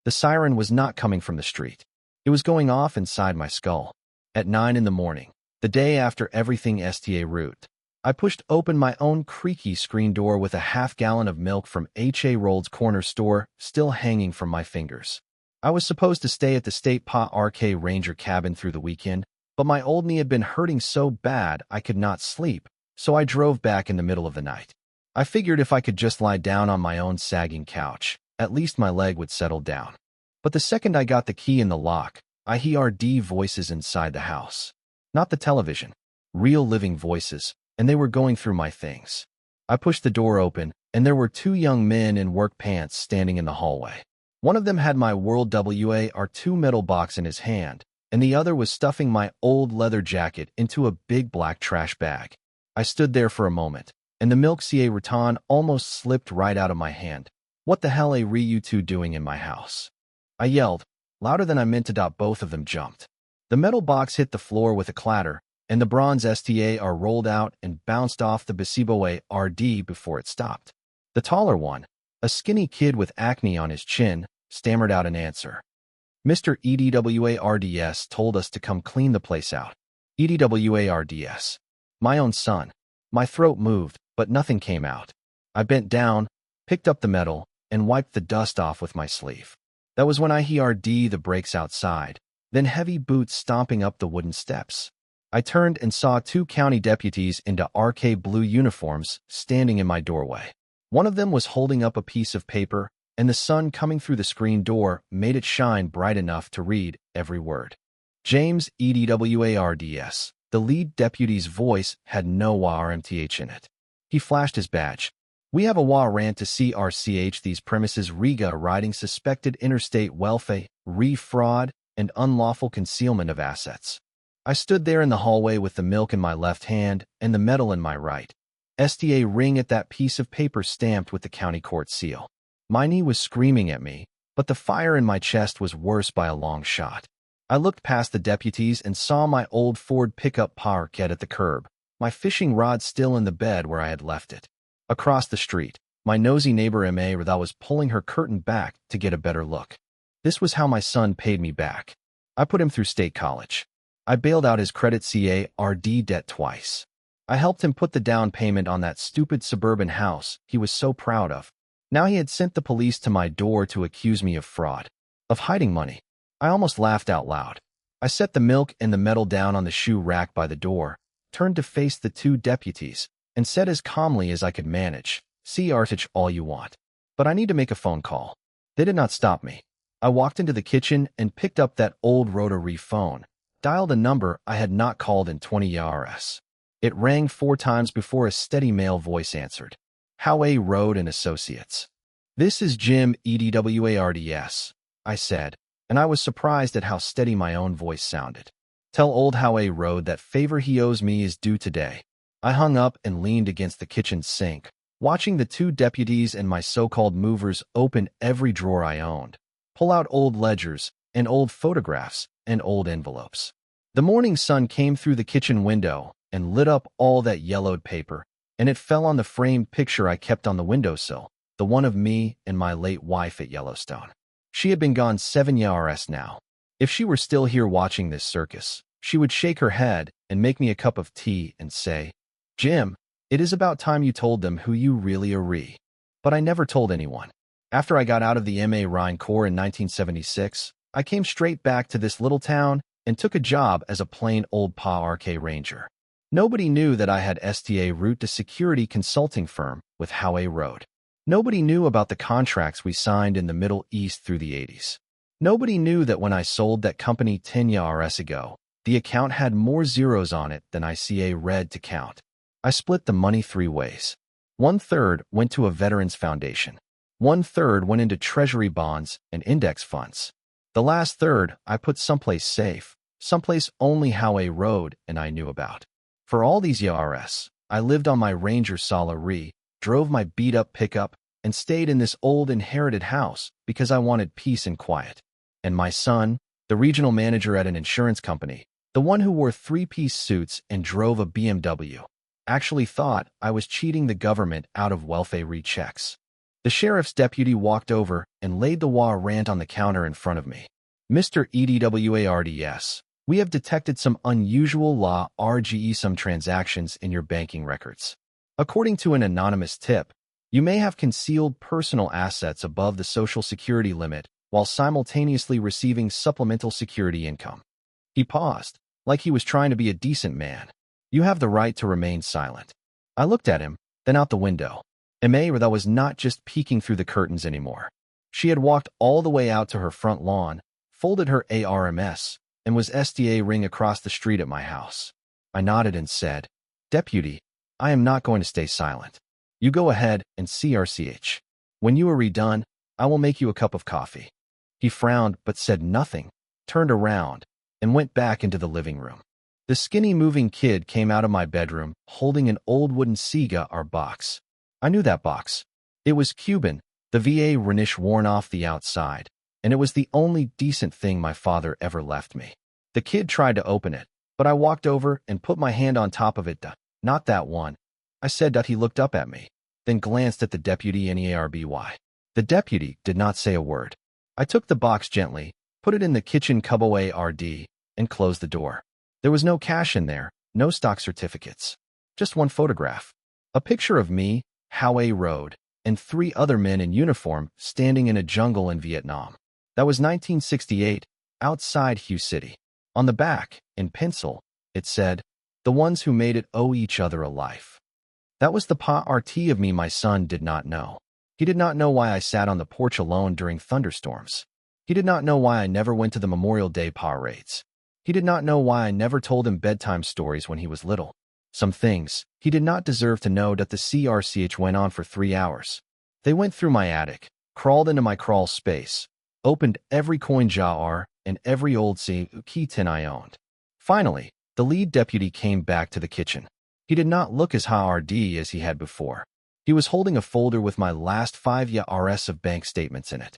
The siren was not coming from the street. It was going off inside my skull. At 9 in the morning, the day after everything sta route, I pushed open my own creaky screen door with a half-gallon of milk from H.A. Rold's corner store still hanging from my fingers. I was supposed to stay at the State Park Ranger cabin through the weekend, but my old knee had been hurting so bad I could not sleep, so I drove back in the middle of the night. I figured if I could just lie down on my own sagging couch, at least my leg would settle down. But the second I got the key in the lock, I heard voices inside the house. Not the television. Real living voices, and they were going through my things. I pushed the door open, and there were two young men in work pants standing in the hallway. One of them had my World War II metal box in his hand, and the other was stuffing my old leather jacket into a big black trash bag. I stood there for a moment, and the milk raton almost slipped right out of my hand. What the hell are you two doing in my house? I yelled, louder than I meant to. Both of them jumped. The metal box hit the floor with a clatter, and the bronze STAR rolled out and bounced off the Basibo RD before it stopped. The taller one, a skinny kid with acne on his chin, stammered out an answer. Mr. EDWARDS told us to come clean the place out. EDWARDS. My own son. My throat moved, but nothing came out. I bent down, picked up the metal, and wiped the dust off with my sleeve. That was when I heard the brakes outside, then heavy boots stomping up the wooden steps. I turned and saw two county deputies in RK blue uniforms standing in my doorway. One of them was holding up a piece of paper, and the sun coming through the screen door made it shine bright enough to read every word. James EDWARDS. The lead deputy's voice had no WARMTH in it. He flashed his badge. We have a warrant to CRCH these premises regarding suspected interstate welfare, fraud, and unlawful concealment of assets. I stood there in the hallway with the milk in my left hand and the metal in my right. STA ring at that piece of paper stamped with the county court seal. My knee was screaming at me, but the fire in my chest was worse by a long shot. I looked past the deputies and saw my old Ford pickup parked at the curb, my fishing rod still in the bed where I had left it. Across the street, my nosy neighbor Ma was pulling her curtain back to get a better look. This was how my son paid me back. I put him through state college. I bailed out his credit card debt twice. I helped him put the down payment on that stupid suburban house he was so proud of. Now he had sent the police to my door to accuse me of fraud, of hiding money. I almost laughed out loud. I set the milk and the metal down on the shoe rack by the door, turned to face the two deputies, and said as calmly as I could manage, "See Artich all you want. But I need to make a phone call." They did not stop me. I walked into the kitchen and picked up that old rotary phone, dialed a number I had not called in 20 years. It rang 4 times before a steady male voice answered. Howe Road and Associates. This is Jim EDWARDS, I said, and I was surprised at how steady my own voice sounded. Tell old Howe Road that favor he owes me is due today. I hung up and leaned against the kitchen sink, watching the two deputies and my so-called movers open every drawer I owned, pull out old ledgers and old photographs and old envelopes. The morning sun came through the kitchen window and lit up all that yellowed paper, and it fell on the framed picture I kept on the windowsill, the one of me and my late wife at Yellowstone. She had been gone 7 years now. If she were still here watching this circus, she would shake her head and make me a cup of tea and say, "Jim, it is about time you told them who you really are." But I never told anyone. After I got out of the Marine Corps in 1976, I came straight back to this little town and took a job as a plain old Park Ranger. Nobody knew that I had STA route to security consulting firm with Howe Road. Nobody knew about the contracts we signed in the Middle East through the 80s. Nobody knew that when I sold that company 10 years ago, the account had more zeros on it than I read to count. I split the money 3 ways. 1/3 went to a veterans foundation. 1/3 went into treasury bonds and index funds. The last third I put someplace safe, someplace only Howe Road and I knew about. For all these years, I lived on my Ranger salary, drove my beat-up pickup, and stayed in this old inherited house because I wanted peace and quiet. And my son, the regional manager at an insurance company, the one who wore 3-piece suits and drove a BMW, actually thought I was cheating the government out of welfare checks. The sheriff's deputy walked over and laid the warrant on the counter in front of me. Mr. EDWARDS, we have detected some unusual law RGE some transactions in your banking records. According to an anonymous tip, you may have concealed personal assets above the Social Security limit while simultaneously receiving supplemental security income. He paused, like he was trying to be a decent man. You have the right to remain silent. I looked at him, then out the window. Emma was not just peeking through the curtains anymore. She had walked all the way out to her front lawn, folded her ARMS, and was STA ring across the street at my house. I nodded and said, Deputy, I am not going to stay silent. You go ahead and CRCH. When you are redone, I will make you a cup of coffee. He frowned but said nothing, turned around, and went back into the living room. The skinny moving kid came out of my bedroom holding an old wooden cigar box. I knew that box. It was Cuban, the VA Renish worn off the outside, and it was the only decent thing my father ever left me. The kid tried to open it, but I walked over and put my hand on top of it. Not that one. I said that. He looked up at me, then glanced at the deputy NEARBY. The deputy did not say a word. I took the box gently, put it in the kitchen cupboard RD, and closed the door. There was no cash in there, no stock certificates. Just one photograph. A picture of me, Howay Road, and 3 other men in uniform standing in a jungle in Vietnam. That was 1968, outside Hue City. On the back, in pencil, it said, "The ones who made it owe each other a life." That was the part of me my son did not know. He did not know why I sat on the porch alone during thunderstorms. He did not know why I never went to the Memorial Day parades. He did not know why I never told him bedtime stories when he was little. Some things he did not deserve to know. That the CRCH went on for 3 hours. They went through my attic, crawled into my crawl space, opened every coin jar and every old key tin I owned. Finally, the lead deputy came back to the kitchen. He did not look as hard as he had before. He was holding a folder with my last 5 years of bank statements in it.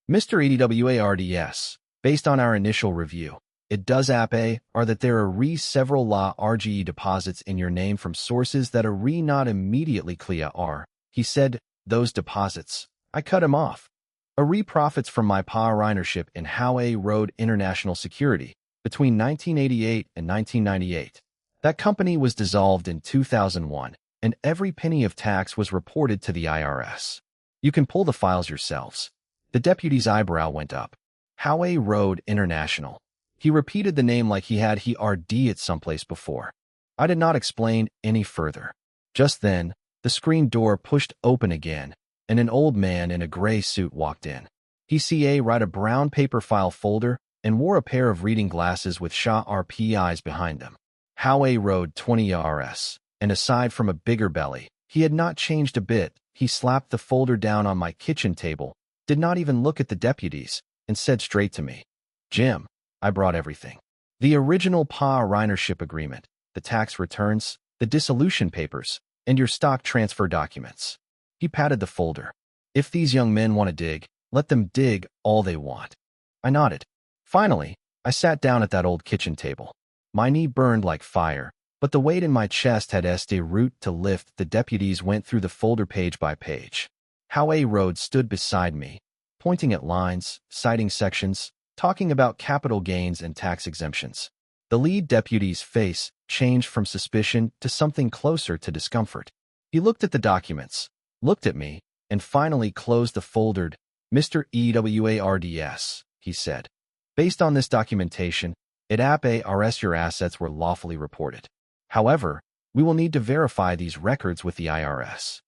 Mr. EDWARDS, based on our initial review, it does appear that there are several law RGE deposits in your name from sources that are not immediately clear. He said, those deposits. I cut him off. Profits from my partnership in Howay Road International Security between 1988 and 1998. That company was dissolved in 2001, and every penny of tax was reported to the IRS. You can pull the files yourselves. The deputy's eyebrow went up. Howay Road International. He repeated the name like he had it someplace before. I did not explain any further. Just then, the screen door pushed open again, and an old man in a gray suit walked in. He wrote a brown paper file folder and wore a pair of reading glasses with sharp eyes behind them. Howay Road 20 RS, and aside from a bigger belly, he had not changed a bit. He slapped the folder down on my kitchen table, did not even look at the deputies, and said straight to me, Jim, I brought everything. The original partnership agreement, the tax returns, the dissolution papers, and your stock transfer documents. He patted the folder. If these young men want to dig, let them dig all they want. I nodded. Finally, I sat down at that old kitchen table. My knee burned like fire, but the weight in my chest had root to lift. The deputies went through the folder page by page. Howay Road stood beside me, pointing at lines, citing sections, talking about capital gains and tax exemptions. The lead deputy's face changed from suspicion to something closer to discomfort. He looked at the documents, looked at me, and finally closed the folder. Mr. EDWARDS, he said. Based on this documentation, it appears your assets were lawfully reported. However, we will need to verify these records with the IRS.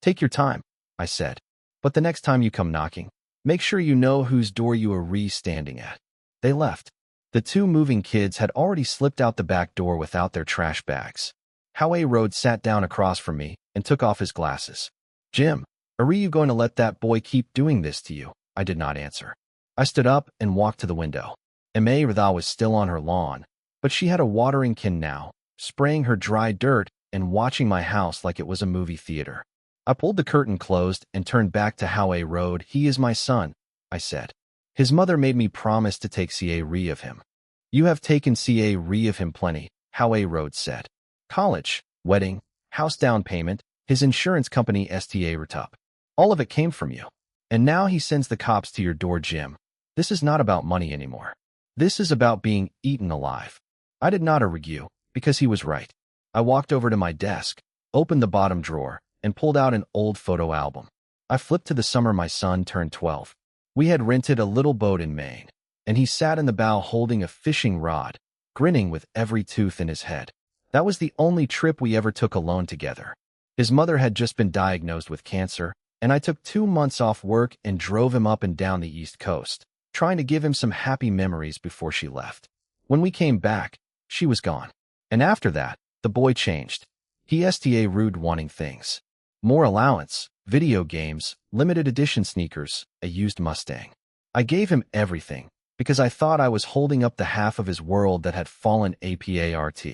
Take your time, I said. But the next time you come knocking, make sure you know whose door you are standing at. They left. The 2 moving kids had already slipped out the back door without their trash bags. Howay Road sat down across from me and took off his glasses. Jim, are you going to let that boy keep doing this to you? I did not answer. I stood up and walked to the window. Emma was still on her lawn, but she had a watering can now, spraying her dry dirt and watching my house like it was a movie theater. I pulled the curtain closed and turned back to Howay Road. He is my son, I said. His mother made me promise to take CA of him. You have taken CA of him plenty, Howay Road said. College, wedding, house down payment, his insurance company STA Retup. All of it came from you. And now he sends the cops to your door, Jim. This is not about money anymore. This is about being eaten alive. I did not argue, because he was right. I walked over to my desk, opened the bottom drawer, and pulled out an old photo album. I flipped to the summer my son turned 12. We had rented a little boat in Maine, and he sat in the bow holding a fishing rod, grinning with every tooth in his head. That was the only trip we ever took alone together. His mother had just been diagnosed with cancer, and I took 2 months off work and drove him up and down the East Coast, trying to give him some happy memories before she left. When we came back, she was gone. And after that, the boy changed. He rude wanting things. More allowance, video games, limited edition sneakers, a used Mustang. I gave him everything, because I thought I was holding up the half of his world that had fallen apart.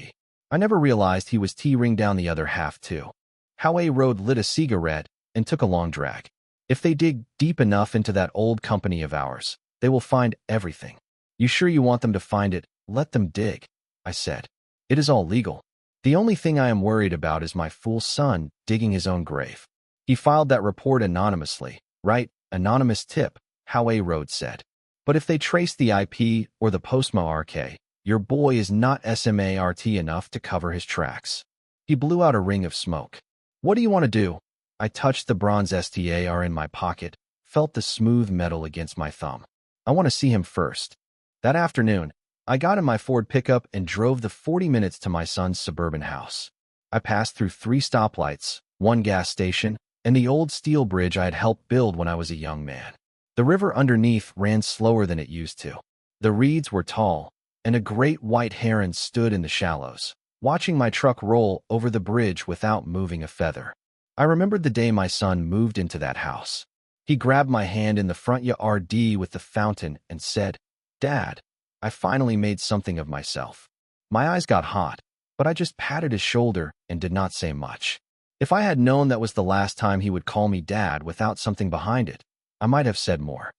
I never realized he was tearing down the other half too. Howie Road lit a cigarette and took a long drag. If they dig deep enough into that old company of ours, they will find everything. You sure you want them to find it? Let them dig, I said. It is all legal. The only thing I am worried about is my fool son digging his own grave. He filed that report anonymously, right? Anonymous tip, Howie Road said. But if they trace the IP or the postmark, your boy is not smart enough to cover his tracks. He blew out a ring of smoke. What do you want to do? I touched the bronze STAR in my pocket, felt the smooth metal against my thumb. I want to see him first. That afternoon, I got in my Ford pickup and drove the 40 minutes to my son's suburban house. I passed through 3 stoplights, 1 gas station, and the old steel bridge I had helped build when I was a young man. The river underneath ran slower than it used to. The reeds were tall, and a great white heron stood in the shallows, watching my truck roll over the bridge without moving a feather. I remembered the day my son moved into that house. He grabbed my hand in the front yard with the fountain and said, "Dad, I finally made something of myself." My eyes got hot, but I just patted his shoulder and did not say much. If I had known that was the last time he would call me dad without something behind it, I might have said more.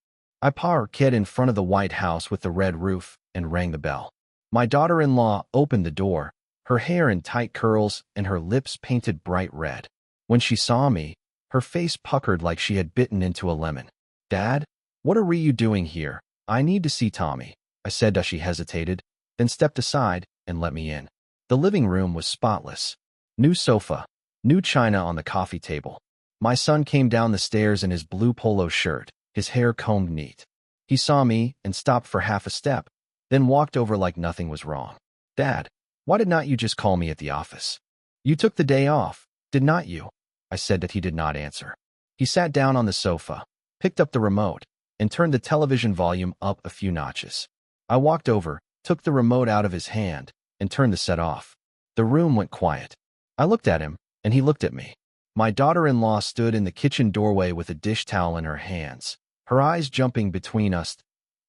I parked in front of the white house with the red roof and rang the bell. My daughter-in-law opened the door, her hair in tight curls and her lips painted bright red. When she saw me, her face puckered like she had bitten into a lemon. "Dad, what are you doing here? I need to see Tommy," I said as she hesitated, then stepped aside and let me in. The living room was spotless. New sofa, new china on the coffee table. My son came down the stairs in his blue polo shirt, his hair combed neat. He saw me and stopped for half a step, then walked over like nothing was wrong. "Dad, why did not you just call me at the office? You took the day off, did not you?" I said that he did not answer. He sat down on the sofa, picked up the remote, and turned the television volume up a few notches. I walked over, took the remote out of his hand, and turned the set off. The room went quiet. I looked at him, and he looked at me. My daughter-in-law stood in the kitchen doorway with a dish towel in her hands, her eyes jumping between us.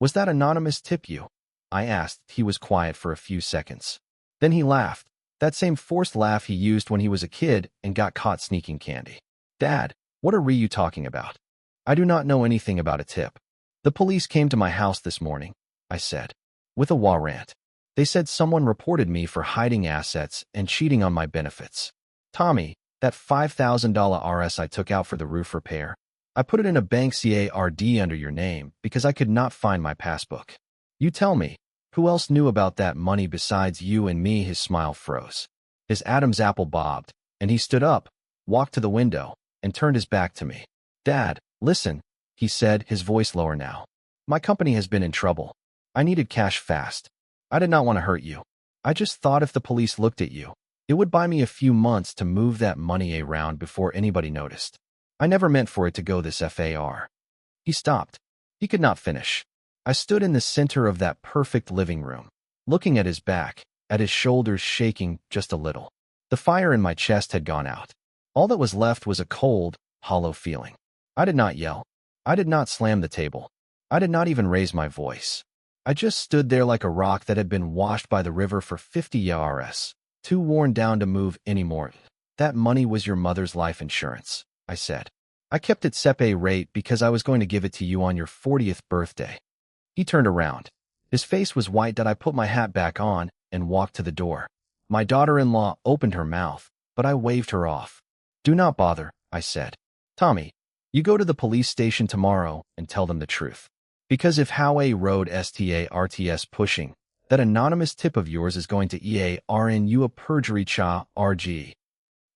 "Was that anonymous tip you?" I asked. He was quiet for a few seconds. Then he laughed, that same forced laugh he used when he was a kid and got caught sneaking candy. "Dad, what are you talking about? I do not know anything about a tip. The police came to my house this morning," I said, "with a warrant. They said someone reported me for hiding assets and cheating on my benefits. Tommy, that $5,000 RS I took out for the roof repair, I put it in a bank card under your name because I could not find my passbook. You tell me, who else knew about that money besides you and me?" His smile froze. His Adam's apple bobbed, and he stood up, walked to the window, and turned his back to me. "Dad, listen," he said, his voice lower now. "My company has been in trouble. I needed cash fast. I did not want to hurt you. I just thought if the police looked at you, it would buy me a few months to move that money around before anybody noticed. I never meant for it to go this far." He stopped. He could not finish. I stood in the center of that perfect living room, looking at his back, at his shoulders shaking just a little. The fire in my chest had gone out. All that was left was a cold, hollow feeling. I did not yell. I did not slam the table. I did not even raise my voice. I just stood there like a rock that had been washed by the river for 50 years, too worn down to move anymore. "That money was your mother's life insurance," I said. "I kept it separate because I was going to give it to you on your 40th birthday. He turned around. His face was white that I put my hat back on and walked to the door. My daughter-in-law opened her mouth, but I waved her off. "Do not bother," I said. "Tommy, You go to the police station tomorrow and tell them the truth. Because if Howe Road STARTS pushing, that anonymous tip of yours is going to EARN you a perjury cha RG.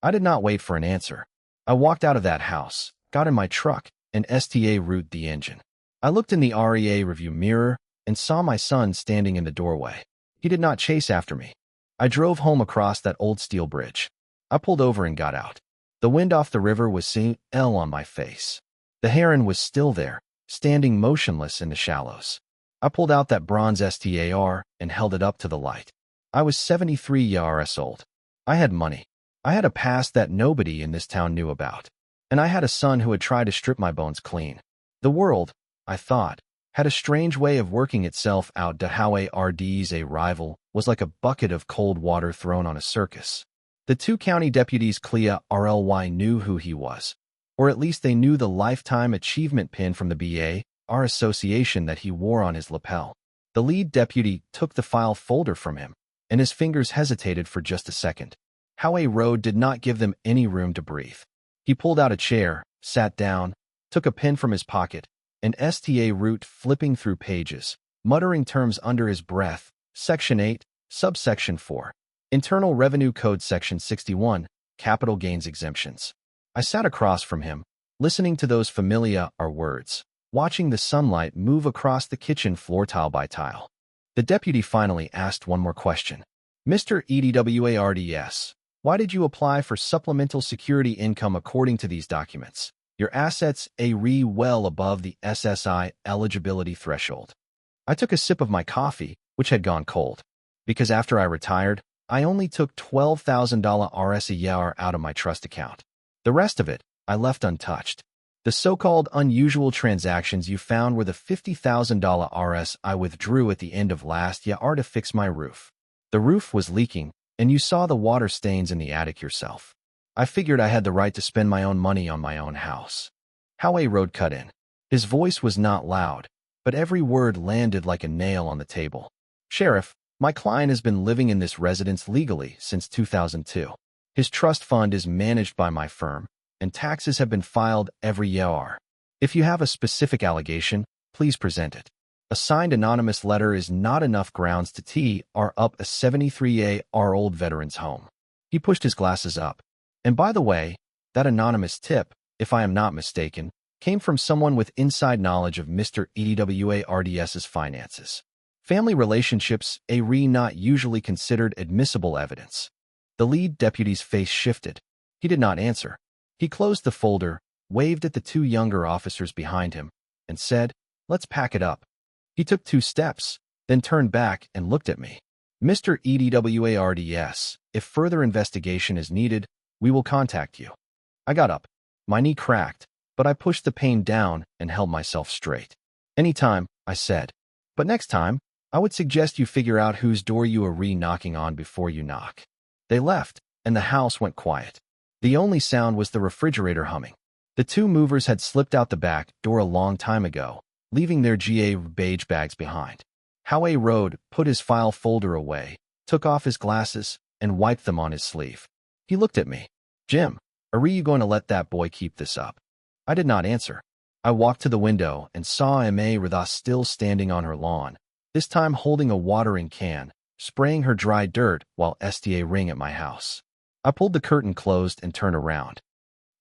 I did not wait for an answer. I walked out of that house, got in my truck, and root the engine. I looked in the REA review mirror and saw my son standing in the doorway. He did not chase after me. I drove home across that old steel bridge. I pulled over and got out. The wind off the river was seeing L on my face. The heron was still there, standing motionless in the shallows. I pulled out that bronze STAR and held it up to the light. I was 73 years old. I had money. I had a past that nobody in this town knew about. And I had a son who had tried to strip my bones clean. The world, I thought, had a strange way of working itself out. Howe RD's a rival was like a bucket of cold water thrown on a circus. The two county deputies Clea RLY knew who he was, or at least they knew the lifetime achievement pin from the BAR association that he wore on his lapel. The lead deputy took the file folder from him, and his fingers hesitated for just a second. Howe Road did not give them any room to breathe. He pulled out a chair, sat down, took a pen from his pocket, and root flipping through pages, muttering terms under his breath. Section 8, Subsection 4. Internal Revenue Code Section 61, Capital Gains Exemptions. I sat across from him, listening to those familiar words, watching the sunlight move across the kitchen floor tile by tile. The deputy finally asked one more question. Mr. EDWARDS, why did you apply for supplemental security income according to these documents? Your assets well above the SSI eligibility threshold. I took a sip of my coffee, which had gone cold, because after I retired, I only took $12,000 RS a year out of my trust account. The rest of it, I left untouched. The so-called unusual transactions you found were the $50,000 RS I withdrew at the end of last year to fix my roof. The roof was leaking, and you saw the water stains in the attic yourself. I figured I had the right to spend my own money on my own house. Howe Road cut in. His voice was not loud, but every word landed like a nail on the table. Sheriff, my client has been living in this residence legally since 2002. His trust fund is managed by my firm, and taxes have been filed every year. If you have a specific allegation, please present it. A signed anonymous letter is not enough grounds to tee up a 73-year-old veteran's home. He pushed his glasses up. And by the way, that anonymous tip, if I am not mistaken, came from someone with inside knowledge of Mr. EDWARDS's finances. Family relationships not usually considered admissible evidence. The lead deputy's face shifted. He did not answer. He closed the folder, waved at the two younger officers behind him, and said, "Let's pack it up." He took 2 steps, then turned back and looked at me. Mr. EDWARDS, if further investigation is needed, we will contact you. I got up. My knee cracked, but I pushed the pain down and held myself straight. Anytime, I said. But next time, I would suggest you figure out whose door you are knocking on before you knock. They left, and the house went quiet. The only sound was the refrigerator humming. The two movers had slipped out the back door a long time ago, leaving their beige bags behind. Howe Road put his file folder away, took off his glasses, and wiped them on his sleeve. He looked at me. "Jim, are you going to let that boy keep this up?" I did not answer. I walked to the window and saw Emma Radas still standing on her lawn, this time holding a watering can, spraying her dry dirt while STA rang at my house. I pulled the curtain closed and turned around.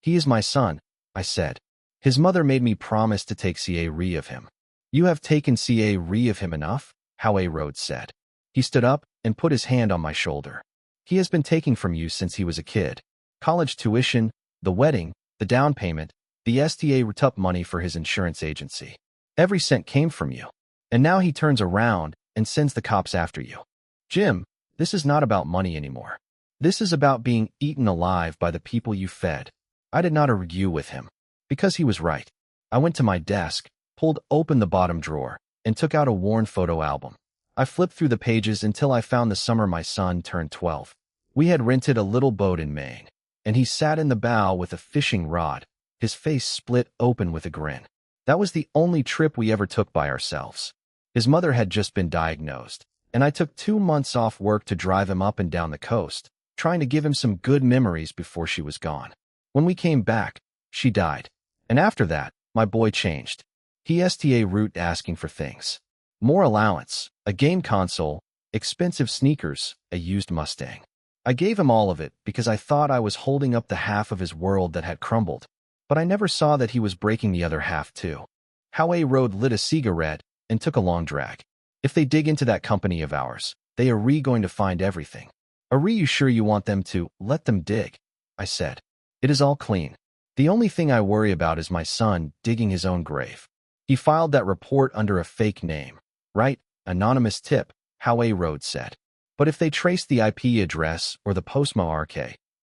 "He is my son," I said. "His mother made me promise to take CA of him." "You have taken CA of him enough," Howe Road said. He stood up and put his hand on my shoulder. "He has been taking from you since he was a kid. College tuition, the wedding, the down payment, the STA retup money for his insurance agency. Every cent came from you. And now he turns around and sends the cops after you. Jim, this is not about money anymore. This is about being eaten alive by the people you fed." I did not argue with him, because he was right. I went to my desk, pulled open the bottom drawer, and took out a worn photo album. I flipped through the pages until I found the summer my son turned 12. We had rented a little boat in Maine, and he sat in the bow with a fishing rod, his face split open with a grin. That was the only trip we ever took by ourselves. His mother had just been diagnosed, and I took 2 months off work to drive him up and down the coast, trying to give him some good memories before she was gone. When we came back, she died, And after that, my boy changed. He STA route asking for things. More allowance, a game console, expensive sneakers, a used Mustang. I gave him all of it because I thought I was holding up the half of his world that had crumbled, but I never saw that he was breaking the other half too. Howe Road lit a cigarette and took a long drag. If they dig into that company of ours, they are going to find everything. Are you sure you want them to let them dig? I said. It is all clean. The only thing I worry about is my son digging his own grave. He filed that report under a fake name. Right? Anonymous tip, Howe Road said. But if they trace the IP address or the postmark,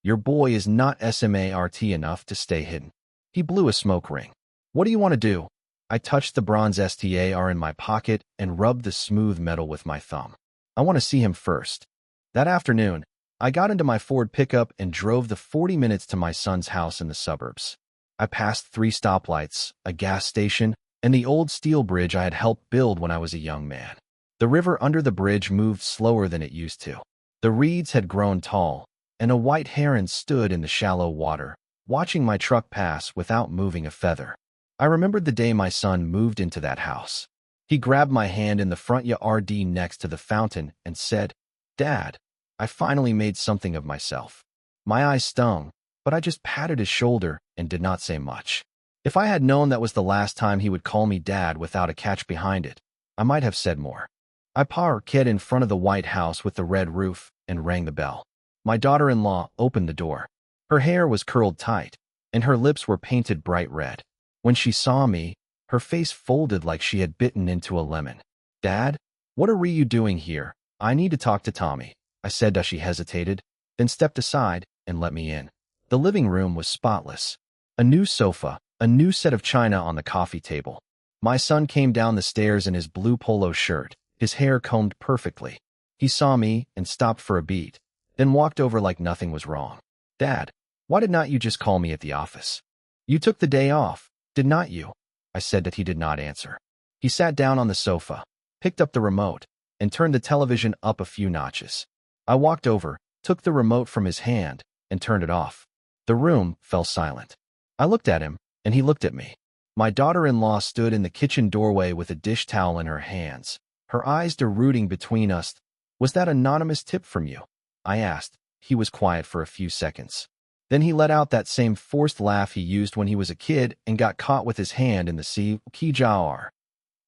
your boy is not SMART enough to stay hidden. He blew a smoke ring. What do you want to do? I touched the bronze STAR in my pocket and rubbed the smooth metal with my thumb. I want to see him first. That afternoon, I got into my Ford pickup and drove the 40 minutes to my son's house in the suburbs. I passed 3 stoplights, a gas station, and the old steel bridge I had helped build when I was a young man. The river under the bridge moved slower than it used to. The reeds had grown tall, and a white heron stood in the shallow water, watching my truck pass without moving a feather. I remembered the day my son moved into that house. He grabbed my hand in the front yard next to the fountain and said, "Dad, I finally made something of myself." My eyes stung, but I just patted his shoulder and did not say much. If I had known that was the last time he would call me dad without a catch behind it, I might have said more. I parked in front of the white house with the red roof and rang the bell. My daughter-in-law opened the door. Her hair was curled tight, and her lips were painted bright red. When she saw me, her face folded like she had bitten into a lemon. "Dad, what are you doing here? I need to talk to Tommy," I said as she hesitated, then stepped aside and let me in. The living room was spotless. A new sofa, a new set of china on the coffee table. My son came down the stairs in his blue polo shirt, his hair combed perfectly. He saw me and stopped for a beat, then walked over like nothing was wrong. "Dad, why did not you just call me at the office? You took the day off, did not you?" I said that he did not answer. He sat down on the sofa, picked up the remote, and turned the television up a few notches. I walked over, took the remote from his hand, and turned it off. The room fell silent. I looked at him, and he looked at me. My daughter-in-law stood in the kitchen doorway with a dish towel in her hands, her eyes rooting between us. "Was that anonymous tip from you?" I asked. He was quiet for a few seconds. Then he let out that same forced laugh he used when he was a kid and got caught with his hand in the sea. "Kijar.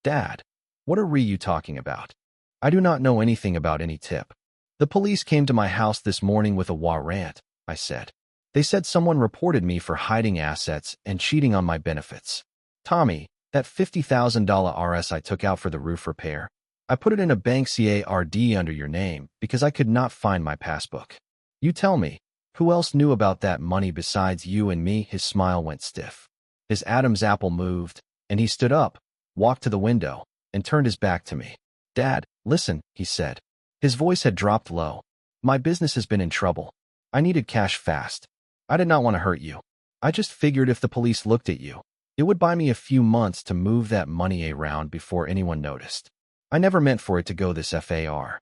Dad, what are you talking about? I do not know anything about any tip. The police came to my house this morning with a warrant," I said. "They said someone reported me for hiding assets and cheating on my benefits. Tommy, that $50,000 RS I took out for the roof repair, I put it in a bank CARD under your name because I could not find my passbook. You tell me, who else knew about that money besides you and me?" His smile went stiff. His Adam's apple moved, and he stood up, walked to the window, and turned his back to me. "Dad, listen," he said. His voice had dropped low. "My business has been in trouble. I needed cash fast. I did not want to hurt you. I just figured if the police looked at you, it would buy me a few months to move that money around before anyone noticed. I never meant for it to go this far."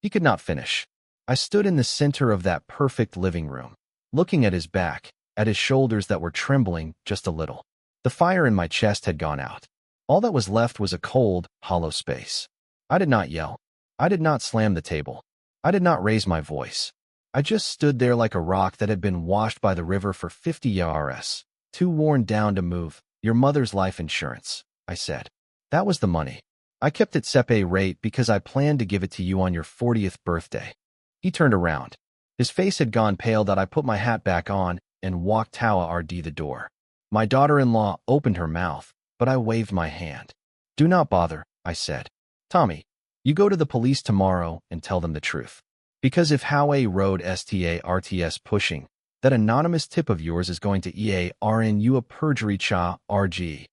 He could not finish. I stood in the center of that perfect living room, looking at his back, at his shoulders that were trembling just a little. The fire in my chest had gone out. All that was left was a cold, hollow space. I did not yell. I did not slam the table. I did not raise my voice. I just stood there like a rock that had been washed by the river for 50 years, too worn down to move. "Your mother's life insurance," I said. "That was the money. I kept it separate because I planned to give it to you on your 40th birthday. He turned around. His face had gone pale that I put my hat back on and walked toward the door. My daughter-in-law opened her mouth, but I waved my hand. "Do not bother," I said. "Tommy, you go to the police tomorrow and tell them the truth. Because if Howe Road STARTS pushing, that anonymous tip of yours is going to EARN you a perjury RG.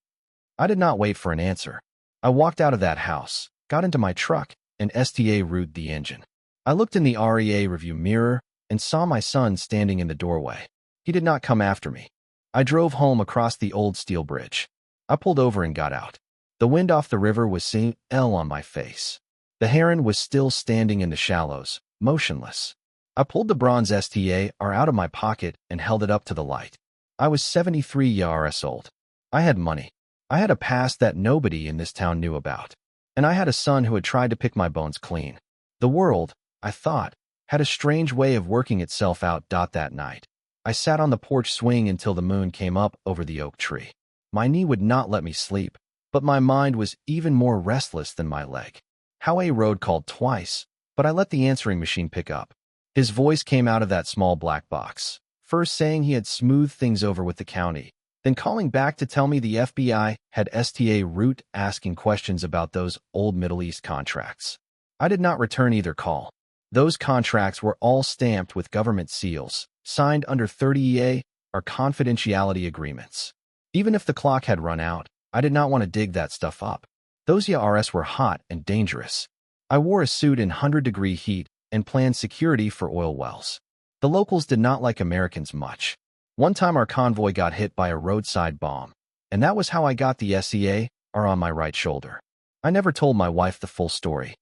I did not wait for an answer. I walked out of that house, got into my truck, and STA rooted the engine. I looked in the REA review mirror and saw my son standing in the doorway. He did not come after me. I drove home across the old steel bridge. I pulled over and got out. The wind off the river was seeing L on my face. The heron was still standing in the shallows, motionless. I pulled the bronze STAR out of my pocket and held it up to the light. I was 73 years old. I had money. I had a past that nobody in this town knew about. And I had a son who had tried to pick my bones clean. The world, I thought, had a strange way of working itself out. That night, I sat on the porch swing until the moon came up over the oak tree. My knee would not let me sleep, but my mind was even more restless than my leg. Howe Road called twice, but I let the answering machine pick up. His voice came out of that small black box, first saying he had smoothed things over with the county, then calling back to tell me the FBI had STA route asking questions about those old Middle East contracts. I did not return either call. Those contracts were all stamped with government seals, signed under 30EA or confidentiality agreements. Even if the clock had run out, I did not want to dig that stuff up. Those IRS were hot and dangerous. I wore a suit in 100-degree heat and planned security for oil wells. The locals did not like Americans much. One time our convoy got hit by a roadside bomb, and that was how I got the SEA on my right shoulder. I never told my wife the full story.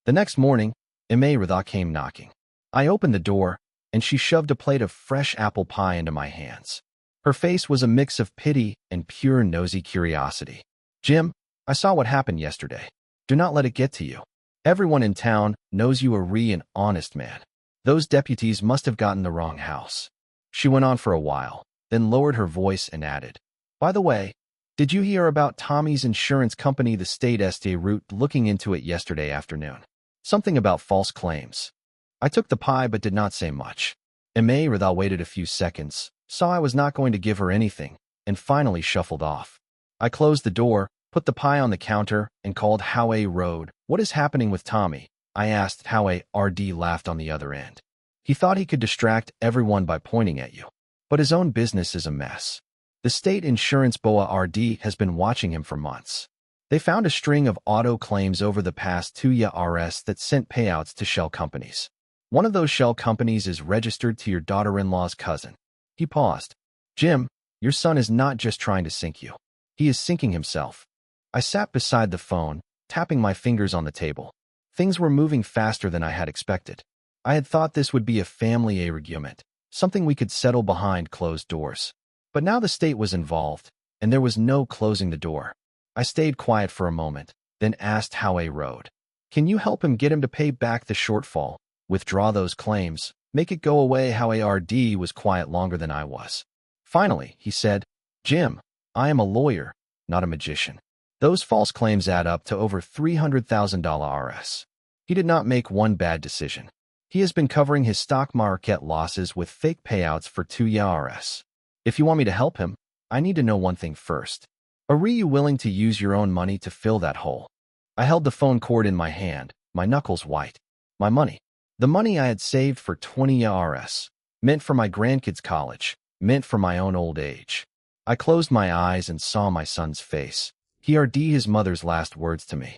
The next morning, Ridha came knocking. I opened the door, and she shoved a plate of fresh apple pie into my hands. Her face was a mix of pity and pure nosy curiosity. Jim, I saw what happened yesterday. Do not let it get to you. Everyone in town knows you are an honest man. Those deputies must have gotten the wrong house. She went on for a while, then lowered her voice and added, by the way, did you hear about Tommy's insurance company, the state STA route, looking into it yesterday afternoon? Something about false claims. I took the pie but did not say much. Ridha waited a few seconds, saw I was not going to give her anything, and finally shuffled off. I closed the door, put the pie on the counter, and called Howe Road. What is happening with Tommy? I asked. Howe RD laughed on the other end. He thought he could distract everyone by pointing at you. But his own business is a mess. The state insurance BOA RD has been watching him for months. They found a string of auto claims over the past 2 years that sent payouts to shell companies. One of those shell companies is registered to your daughter-in-law's cousin. He paused. Jim, your son is not just trying to sink you. He is sinking himself. I sat beside the phone, tapping my fingers on the table. Things were moving faster than I had expected. I had thought this would be a family argument, something we could settle behind closed doors. But now the state was involved, and there was no closing the door. I stayed quiet for a moment, then asked Howe Road, can you help him, get him to pay back the shortfall, withdraw those claims, make it go away? Howe RD was quiet longer than I was. Finally, he said, Jim, I am a lawyer, not a magician. Those false claims add up to over $300,000 Rs. He did not make one bad decision. He has been covering his stock market losses with fake payouts for 2 years. If you want me to help him, I need to know one thing first. Are you willing to use your own money to fill that hole? I held the phone cord in my hand, my knuckles white. My money. The money I had saved for 20 years. Meant for my grandkids' college. Meant for my own old age. I closed my eyes and saw my son's face. He RD his mother's last words to me.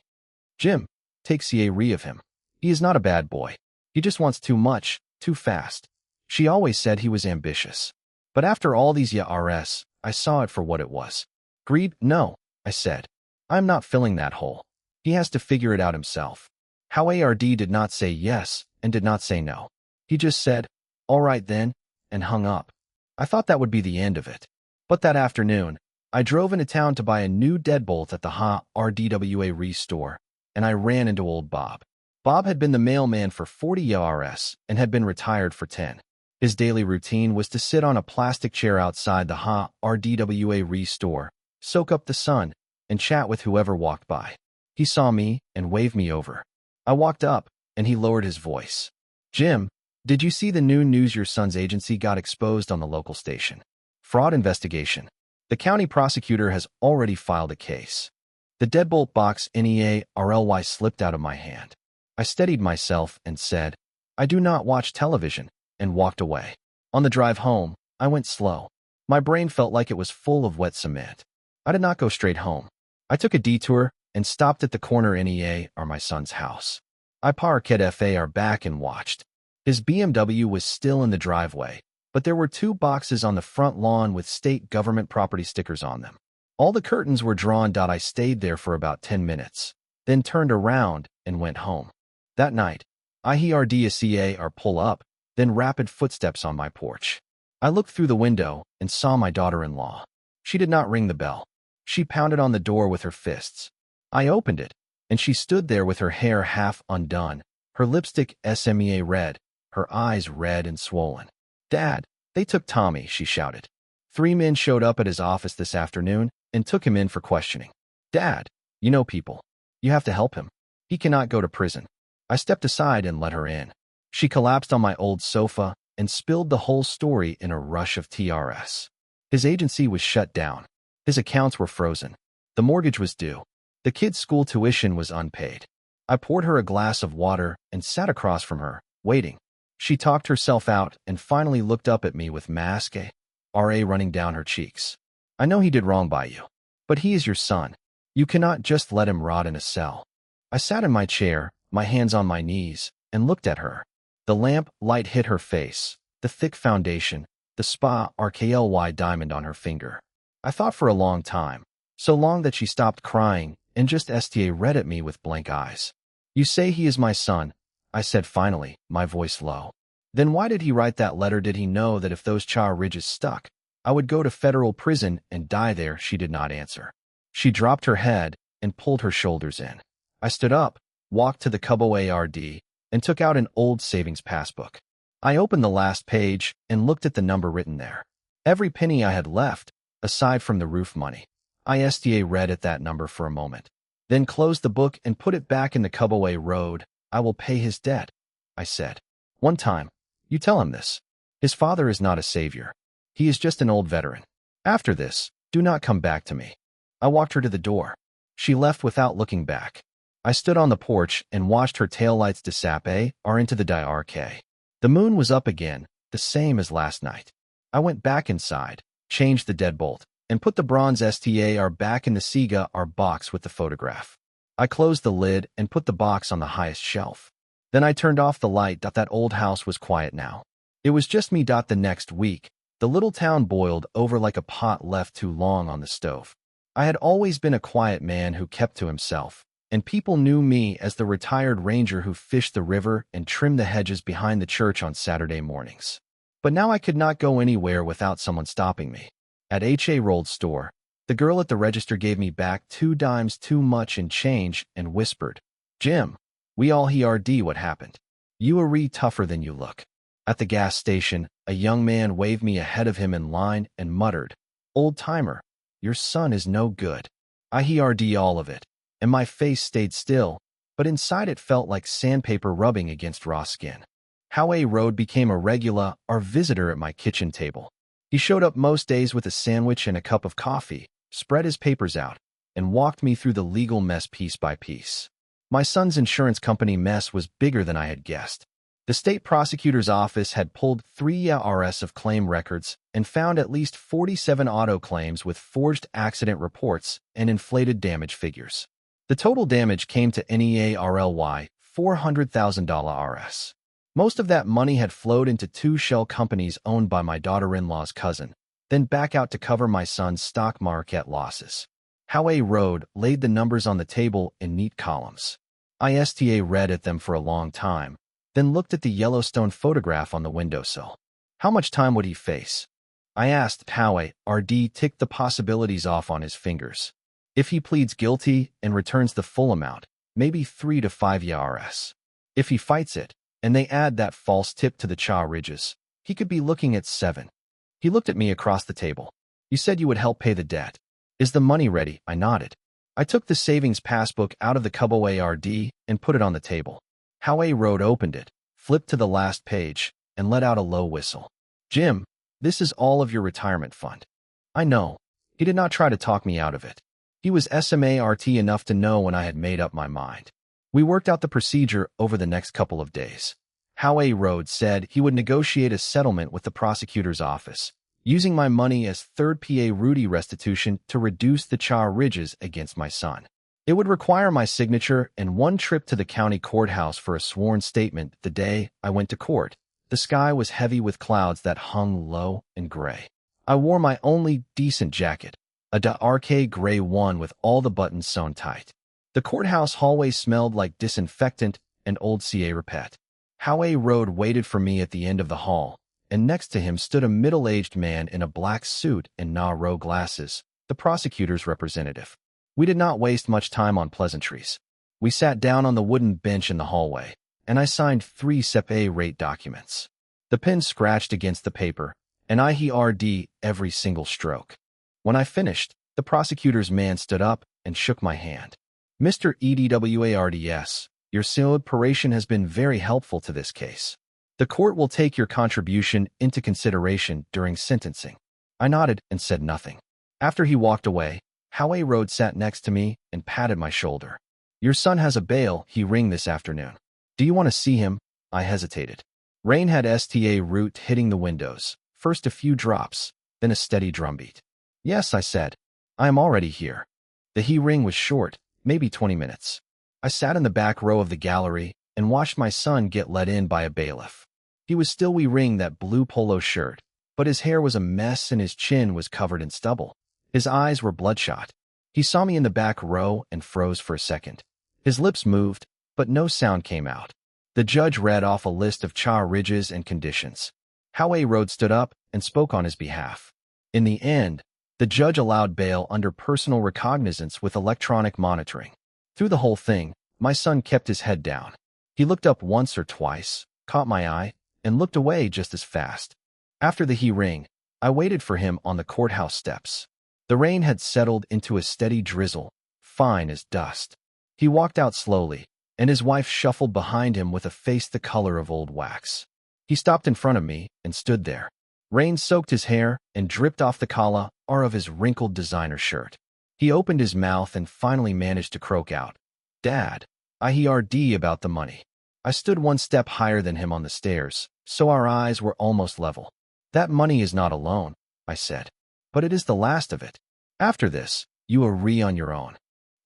Jim, take care of him. He is not a bad boy. He just wants too much, too fast. She always said he was ambitious. But after all these years, I saw it for what it was. Greed? No, I said. I'm not filling that hole. He has to figure it out himself. Howe RD did not say yes and did not say no. He just said, all right then, and hung up. I thought that would be the end of it. But that afternoon, I drove into town to buy a new deadbolt at the RDWA store, and I ran into old Bob. Bob had been the mailman for 40 years and had been retired for 10. His daily routine was to sit on a plastic chair outside the RDWA store, soak up the sun, and chat with whoever walked by. He saw me and waved me over. I walked up, and he lowered his voice. Jim, did you see the new news? Your son's agency got exposed on the local station. Fraud investigation. The county prosecutor has already filed a case. The deadbolt box NEA-RLY slipped out of my hand. I steadied myself and said, I do not watch television, and walked away. On the drive home, I went slow. My brain felt like it was full of wet cement. I did not go straight home. I took a detour and stopped at the corner NEA or my son's house. I parked FAR back and watched. His BMW was still in the driveway, but there were 2 boxes on the front lawn with state government property stickers on them. All the curtains were drawn. I stayed there for about 10 minutes, then turned around and went home. That night, I heard a CAR pull up, then rapid footsteps on my porch. I looked through the window and saw my daughter-in-law. She did not ring the bell. She pounded on the door with her fists. I opened it, and she stood there with her hair half undone, her lipstick SMEA red, her eyes red and swollen. "Dad, they took Tommy," she shouted. 3 men showed up at his office this afternoon and took him in for questioning. "Dad, you know people. You have to help him. He cannot go to prison." I stepped aside and let her in. She collapsed on my old sofa and spilled the whole story in a rush of TRS. His agency was shut down. His accounts were frozen. The mortgage was due. The kid's school tuition was unpaid. I poured her a glass of water and sat across from her, waiting. She talked herself out and finally looked up at me with mascara running down her cheeks. "I know he did wrong by you, but he is your son. You cannot just let him rot in a cell." I sat in my chair, my hands on my knees, and looked at her. The lamp light hit her face, the thick foundation, the sparkly diamond on her finger. I thought for a long time, so long that she stopped crying and just read at me with blank eyes. "You say he is my son," I said finally, my voice low. "Then why did he write that letter? Did he know that if those ridges stuck, I would go to federal prison and die there?" She did not answer. She dropped her head and pulled her shoulders in. I stood up, walked to the cupboard and took out an old savings passbook. I opened the last page and looked at the number written there. Every penny I had left, aside from the roof money. I read at that number for a moment, then closed the book and put it back in the cupboard. "I will pay his debt," I said. "One time. You tell him this. His father is not a savior. He is just an old veteran. After this, do not come back to me." I walked her to the door. She left without looking back. I stood on the porch and watched her taillights disappear into the dark. The moon was up again, the same as last night. I went back inside, changed the deadbolt, and put the bronze STAR back in the cigar box with the photograph. I closed the lid and put the box on the highest shelf. Then I turned off the light. That old house was quiet now. It was just me. The next week, the little town boiled over like a pot left too long on the stove. I had always been a quiet man who kept to himself, and people knew me as the retired ranger who fished the river and trimmed the hedges behind the church on Saturday mornings. But now I could not go anywhere without someone stopping me. At Rolled store, the girl at the register gave me back 2 dimes too much in change and whispered, "Jim, we all heard what happened. You are tougher than you look." At the gas station, a young man waved me ahead of him in line and muttered, "Old timer, your son is no good." I heard all of it, and my face stayed still, but inside it felt like sandpaper rubbing against raw skin. Howe Road became a regular visitor at my kitchen table. He showed up most days with a sandwich and a cup of coffee, spread his papers out, and walked me through the legal mess piece by piece. My son's insurance company mess was bigger than I had guessed. The state prosecutor's office had pulled 3 years of claim records and found at least 47 auto claims with forged accident reports and inflated damage figures. The total damage came to nearly $400,000. Most of that money had flowed into 2 shell companies owned by my daughter-in-law's cousin, then back out to cover my son's stock market losses. Howe Road laid the numbers on the table in neat columns. I read at them for a long time, then looked at the Yellowstone photograph on the windowsill. How much time would he face? I asked. Howe ticked the possibilities off on his fingers. If he pleads guilty and returns the full amount, maybe 3 to 5 years. If he fights it, and they add that false tip to the ridges, he could be looking at 7. He looked at me across the table. "You said you would help pay the debt. Is the money ready?" I nodded. I took the savings passbook out of the cupboard and put it on the table. Howe Road opened it, flipped to the last page, and let out a low whistle. "Jim, this is all of your retirement fund." I know. He did not try to talk me out of it. He was smart enough to know when I had made up my mind. We worked out the procedure over the next couple of days. Howe Road said he would negotiate a settlement with the prosecutor's office, using my money as third PA Rudy restitution to reduce the ridges against my son. It would require my signature and 1 trip to the county courthouse for a sworn statement. The day I went to court, the sky was heavy with clouds that hung low and gray. I wore my only decent jacket, a dark gray one with all the buttons sewn tight. The courthouse hallway smelled like disinfectant and old repeat. Howe Road waited for me at the end of the hall, and next to him stood a middle-aged man in a black suit and narrow glasses, the prosecutor's representative. We did not waste much time on pleasantries. We sat down on the wooden bench in the hallway, and I signed 3 separate documents. The pen scratched against the paper, and I heard every single stroke. When I finished, the prosecutor's man stood up and shook my hand. Mr. Edwards, your cooperation has been very helpful to this case. The court will take your contribution into consideration during sentencing. I nodded and said nothing. After he walked away, Howie Rhodes sat next to me and patted my shoulder. Your son has a bail hearing this afternoon. Do you want to see him? I hesitated. Rain had sta root hitting the windows, first a few drops, then a steady drumbeat. Yes, I said. I am already here. The hearing was short, maybe 20 minutes. I sat in the back row of the gallery and watched my son get let in by a bailiff. He was still wearing that blue polo shirt, but his hair was a mess and his chin was covered in stubble. His eyes were bloodshot. He saw me in the back row and froze for a second. His lips moved, but no sound came out. The judge read off a list of charges and conditions. Howie Rhodes stood up and spoke on his behalf. In the end, the judge allowed bail under personal recognizance with electronic monitoring. Through the whole thing, my son kept his head down. He looked up once or twice, caught my eye, and looked away just as fast. After the hearing, I waited for him on the courthouse steps. The rain had settled into a steady drizzle, fine as dust. He walked out slowly, and his wife shuffled behind him with a face the color of old wax. He stopped in front of me and stood there. Rain soaked his hair and dripped off the collar of his wrinkled designer shirt. He opened his mouth and finally managed to croak out, Dad, I heard about the money. I stood one step higher than him on the stairs, so our eyes were almost level. That money is not a loan, I said, but it is the last of it. After this, you are on your own.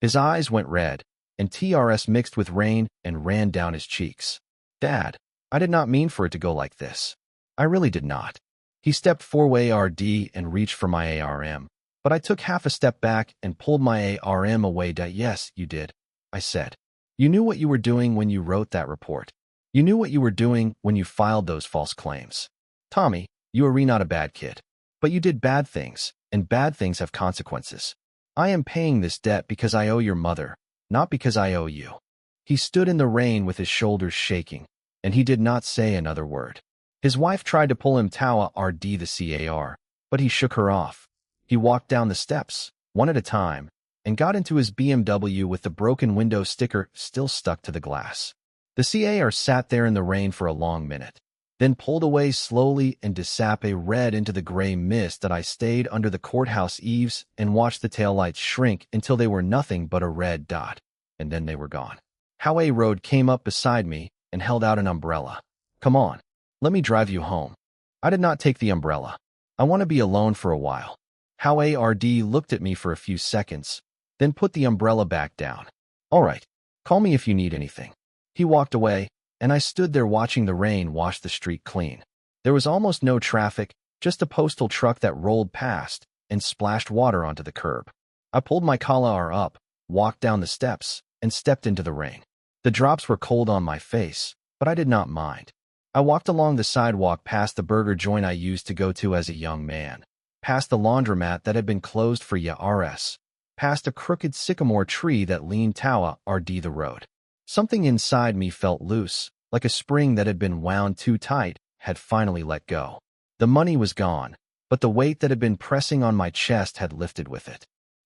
His eyes went red, and tears mixed with rain and ran down his cheeks. Dad, I did not mean for it to go like this. I really did not. He stepped forward and reached for my ARM, but I took half a step back and pulled my ARM away. Yes, you did, I said. You knew what you were doing when you wrote that report. You knew what you were doing when you filed those false claims. Tommy, you are not a bad kid. But you did bad things, and bad things have consequences. I am paying this debt because I owe your mother, not because I owe you. He stood in the rain with his shoulders shaking, and he did not say another word. His wife tried to pull him toward the car, but he shook her off. He walked down the steps, one at a time, and got into his BMW with the broken window sticker still stuck to the glass. The car sat there in the rain for a long minute, then pulled away slowly and disappeared into the gray mist that I stayed under the courthouse eaves and watched the taillights shrink until they were nothing but a red dot, and then they were gone. Howie Road came up beside me and held out an umbrella. Come on, let me drive you home. I did not take the umbrella. I want to be alone for a while. Howie looked at me for a few seconds, then put the umbrella back down. All right, call me if you need anything. He walked away, and I stood there watching the rain wash the street clean. There was almost no traffic, just a postal truck that rolled past and splashed water onto the curb. I pulled my collar up, walked down the steps, and stepped into the rain. The drops were cold on my face, but I did not mind. I walked along the sidewalk past the burger joint I used to go to as a young man, past the laundromat that had been closed for years, past a crooked sycamore tree that leaned toward the road. Something inside me felt loose, like a spring that had been wound too tight had finally let go. The money was gone, but the weight that had been pressing on my chest had lifted with it.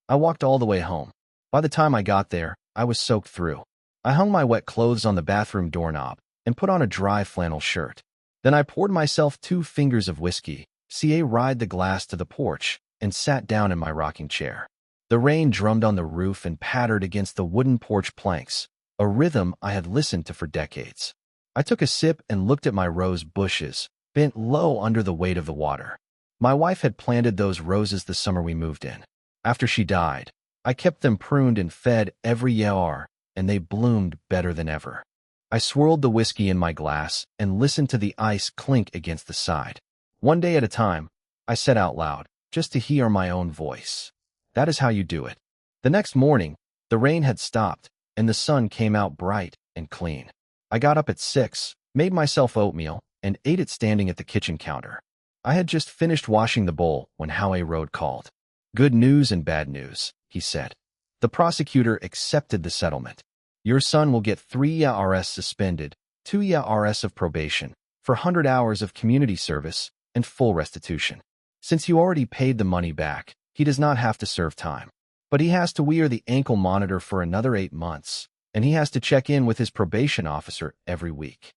I walked all the way home. By the time I got there, I was soaked through. I hung my wet clothes on the bathroom doorknob and put on a dry flannel shirt. Then I poured myself 2 fingers of whiskey, ride the glass to the porch, and sat down in my rocking chair. The rain drummed on the roof and pattered against the wooden porch planks, a rhythm I had listened to for decades. I took a sip and looked at my rose bushes, bent low under the weight of the water. My wife had planted those roses the summer we moved in. After she died, I kept them pruned and fed every year, and they bloomed better than ever. I swirled the whiskey in my glass and listened to the ice clink against the side. One day at a time, I said out loud, just to hear my own voice. That is how you do it. The next morning, the rain had stopped, and the sun came out bright and clean. I got up at 6, made myself oatmeal, and ate it standing at the kitchen counter. I had just finished washing the bowl when Howie Road called. Good news and bad news, he said. The prosecutor accepted the settlement. Your son will get 3 years suspended, 2 years of probation, for 100 hours of community service, and full restitution. Since you already paid the money back, he does not have to serve time. But he has to wear the ankle monitor for another 8 months, and he has to check in with his probation officer every week.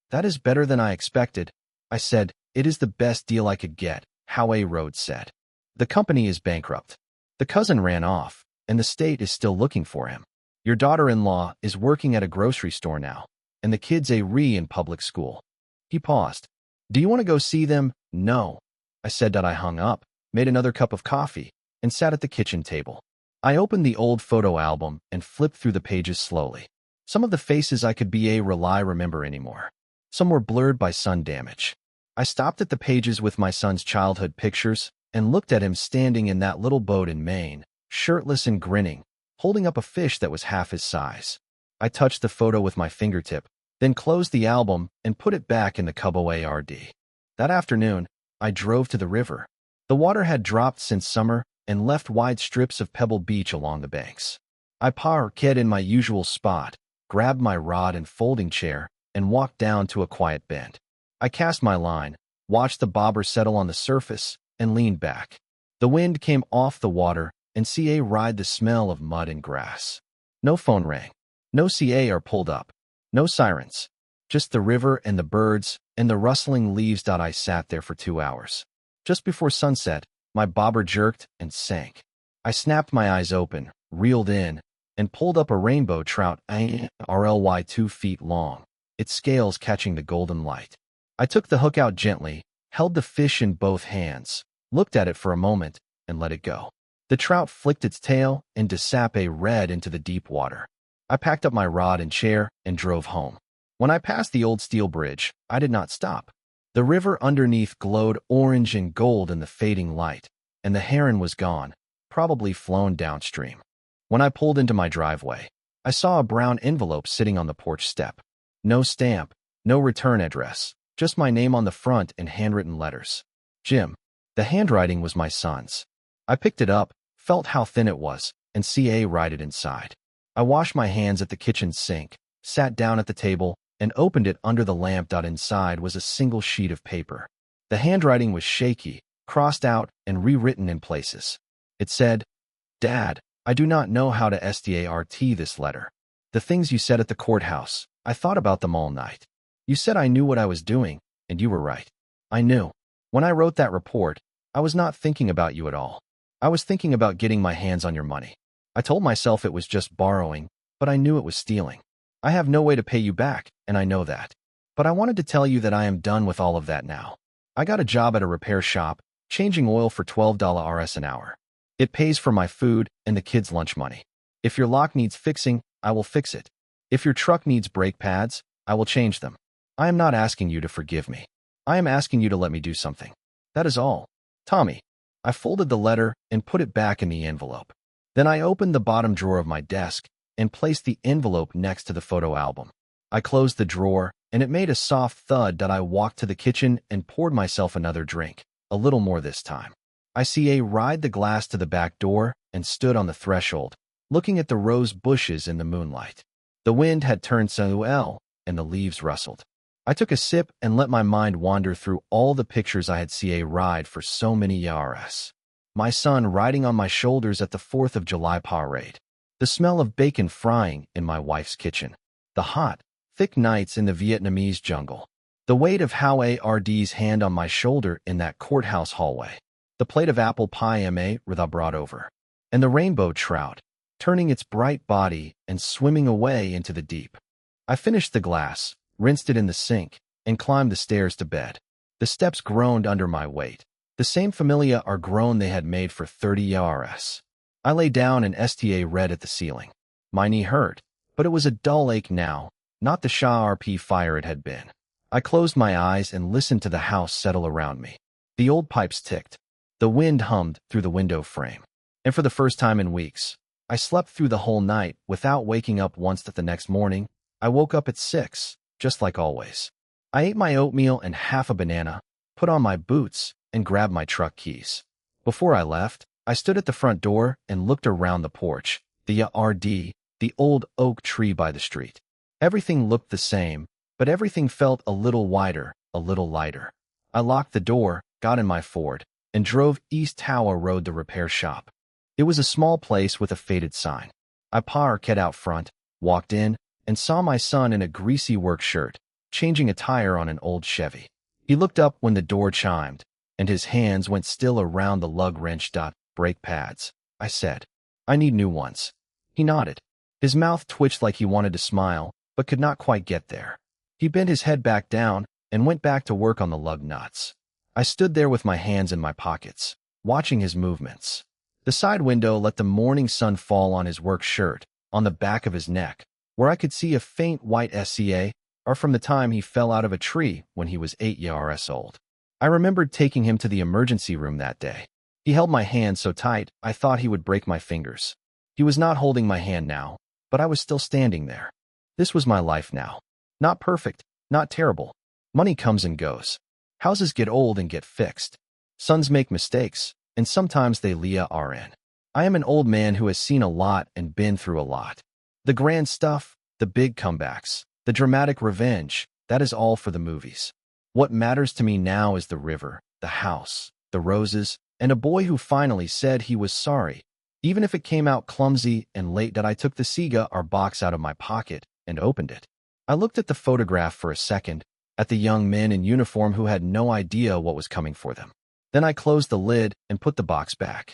That is better than I expected, I said. It is the best deal I could get, Howe Rhodes said. The company is bankrupt. The cousin ran off, and the state is still looking for him. Your daughter-in-law is working at a grocery store now, and the kids are in public school. He paused. Do you want to go see them? No. I said that. I hung up, made another cup of coffee, and sat at the kitchen table. I opened the old photo album and flipped through the pages slowly. Some of the faces I could remember anymore. Some were blurred by sun damage. I stopped at the pages with my son's childhood pictures and looked at him standing in that little boat in Maine, shirtless and grinning, holding up a fish that was half his size. I touched the photo with my fingertip, then closed the album and put it back in the cupboard. That afternoon, I drove to the river. The water had dropped since summer and left wide strips of pebbled beach along the banks. I parked in my usual spot, grabbed my rod and folding chair, and walked down to a quiet bend. I cast my line, watched the bobber settle on the surface, and leaned back. The wind came off the water, and ride the smell of mud and grass. No phone rang. No CAR pulled up. No sirens. Just the river and the birds and the rustling leaves. I sat there for 2 hours. Just before sunset, my bobber jerked and sank. I snapped my eyes open, reeled in, and pulled up a rainbow trout, RLY 2 feet long, its scales catching the golden light. I took the hook out gently, held the fish in both hands, looked at it for a moment, and let it go. The trout flicked its tail and red into the deep water. I packed up my rod and chair and drove home. When I passed the old steel bridge, I did not stop. The river underneath glowed orange and gold in the fading light, and the heron was gone, probably flown downstream. When I pulled into my driveway, I saw a brown envelope sitting on the porch step. No stamp, no return address, just my name on the front in handwritten letters. Jim. The handwriting was my son's. I picked it up, felt how thin it was, and wrote it inside. I washed my hands at the kitchen sink, sat down at the table, and opened it under the lamp. Inside was a single sheet of paper. The handwriting was shaky, crossed out, and rewritten in places. It said, Dad, I do not know how to start this letter. The things you said at the courthouse, I thought about them all night. You said I knew what I was doing, and you were right. I knew. When I wrote that report, I was not thinking about you at all. I was thinking about getting my hands on your money. I told myself it was just borrowing, but I knew it was stealing. I have no way to pay you back, and I know that. But I wanted to tell you that I am done with all of that now. I got a job at a repair shop, changing oil for $12 an hour. It pays for my food and the kids' lunch money. If your lock needs fixing, I will fix it. If your truck needs brake pads, I will change them. I am not asking you to forgive me. I am asking you to let me do something. That is all. Tommy. I folded the letter and put it back in the envelope. Then I opened the bottom drawer of my desk and placed the envelope next to the photo album. I closed the drawer, and it made a soft thud. I walked to the kitchen and poured myself another drink, a little more this time. I ride the glass to the back door and stood on the threshold, looking at the rose bushes in the moonlight. The wind had turned south, and the leaves rustled. I took a sip and let my mind wander through all the pictures I had ride for so many years. My son riding on my shoulders at the 4th of July parade. The smell of bacon frying in my wife's kitchen. The hot, thick nights in the Vietnamese jungle. The weight of Howard's hand on my shoulder in that courthouse hallway. The plate of apple pie I brought over. And the rainbow trout, turning its bright body and swimming away into the deep. I finished the glass, rinsed it in the sink, and climbed the stairs to bed. The steps groaned under my weight. The same familiar groan they had made for 30 years. I lay down and read at the ceiling. My knee hurt, but it was a dull ache now, not the sharp fire it had been. I closed my eyes and listened to the house settle around me. The old pipes ticked. The wind hummed through the window frame. And for the first time in weeks, I slept through the whole night without waking up once. That the next morning, I woke up at 6, just like always. I ate my oatmeal and half a banana, put on my boots, and grabbed my truck keys. Before I left, I stood at the front door and looked around the porch, the RD, the old oak tree by the street. Everything looked the same, but everything felt a little wider, a little lighter. I locked the door, got in my Ford, and drove East Tower Road, the repair shop. It was a small place with a faded sign. I parked out front, walked in, and saw my son in a greasy work shirt, changing a tire on an old Chevy. He looked up when the door chimed, and his hands went still around the lug wrench. Brake pads. I said, I need new ones. He nodded. His mouth twitched like he wanted to smile, but could not quite get there. He bent his head back down and went back to work on the lug nuts. I stood there with my hands in my pockets, watching his movements. The side window let the morning sun fall on his work shirt, on the back of his neck, where I could see a faint white SCA, or from the time he fell out of a tree when he was 8 years old. I remembered taking him to the emergency room that day. He held my hand so tight, I thought he would break my fingers. He was not holding my hand now, but I was still standing there. This was my life now. Not perfect, not terrible. Money comes and goes. Houses get old and get fixed. Sons make mistakes, and sometimes they learn. I am an old man who has seen a lot and been through a lot. The grand stuff, the big comebacks, the dramatic revenge, that is all for the movies. What matters to me now is the river, the house, the roses, and a boy who finally said he was sorry, even if it came out clumsy and late. That I took the cigar box out of my pocket and opened it. I looked at the photograph for a second, at the young men in uniform who had no idea what was coming for them. Then I closed the lid and put the box back.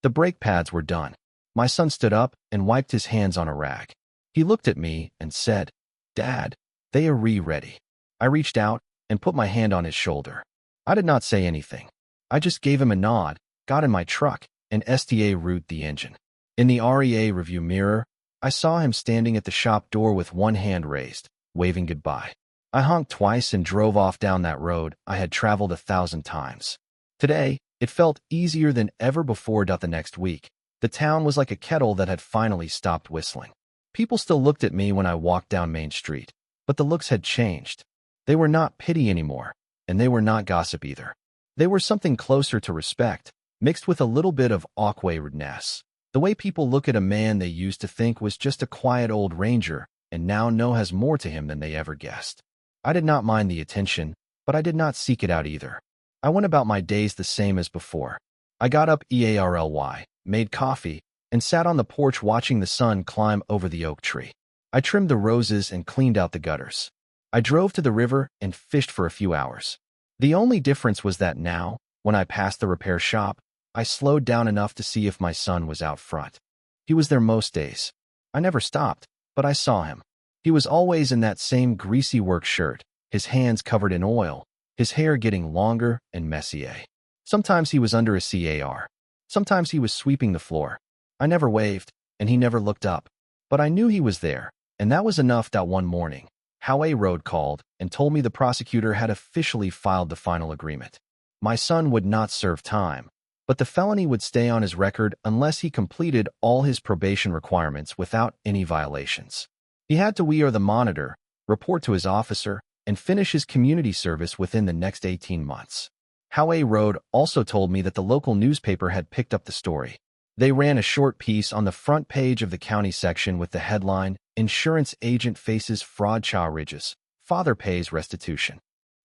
The brake pads were done. My son stood up and wiped his hands on a rag. He looked at me and said, Dad, they are ready. I reached out and put my hand on his shoulder. I did not say anything. I just gave him a nod, got in my truck, and root the engine. In the REA review mirror, I saw him standing at the shop door with one hand raised, waving goodbye. I honked twice and drove off down that road I had traveled 1,000 times. Today, it felt easier than ever before. The next week, the town was like a kettle that had finally stopped whistling. People still looked at me when I walked down Main Street, but the looks had changed. They were not pity anymore, and they were not gossip either. They were something closer to respect, mixed with a little bit of awkwardness. The way people look at a man they used to think was just a quiet old ranger, and now know has more to him than they ever guessed. I did not mind the attention, but I did not seek it out either. I went about my days the same as before. I got up early, made coffee, and sat on the porch watching the sun climb over the oak tree. I trimmed the roses and cleaned out the gutters. I drove to the river and fished for a few hours. The only difference was that now, when I passed the repair shop, I slowed down enough to see if my son was out front. He was there most days. I never stopped, but I saw him. He was always in that same greasy work shirt, his hands covered in oil, his hair getting longer and messier. Sometimes he was under a car. Sometimes he was sweeping the floor. I never waved, and he never looked up. But I knew he was there, and that was enough. That one morning, Howe Road called and told me the prosecutor had officially filed the final agreement. My son would not serve time, but the felony would stay on his record unless he completed all his probation requirements without any violations. He had to wear the monitor, report to his officer, and finish his community service within the next 18 months. Howe Road also told me that the local newspaper had picked up the story. They ran a short piece on the front page of the county section with the headline, Insurance Agent Faces Fraud Charges, Father Pays Restitution.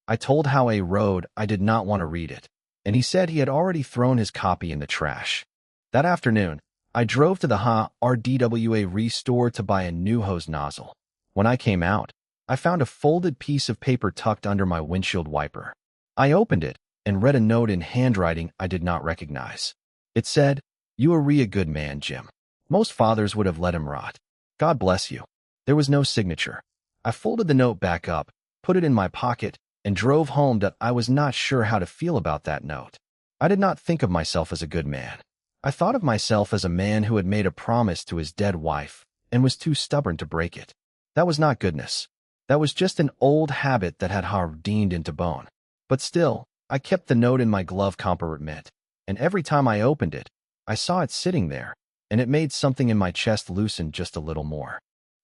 I told Howe Road I did not want to read it, and he said he had already thrown his copy in the trash. That afternoon, I drove to the RDWA store to buy a new hose nozzle. When I came out, I found a folded piece of paper tucked under my windshield wiper. I opened it and read a note in handwriting I did not recognize. It said, "You are a good man, Jim. Most fathers would have let him rot. God bless you." There was no signature. I folded the note back up, put it in my pocket, and drove home. That I was not sure how to feel about that note. I did not think of myself as a good man. I thought of myself as a man who had made a promise to his dead wife and was too stubborn to break it. That was not goodness. That was just an old habit that had hardened into bone. But still, I kept the note in my glove compartment, and every time I opened it, I saw it sitting there, and it made something in my chest loosen just a little more.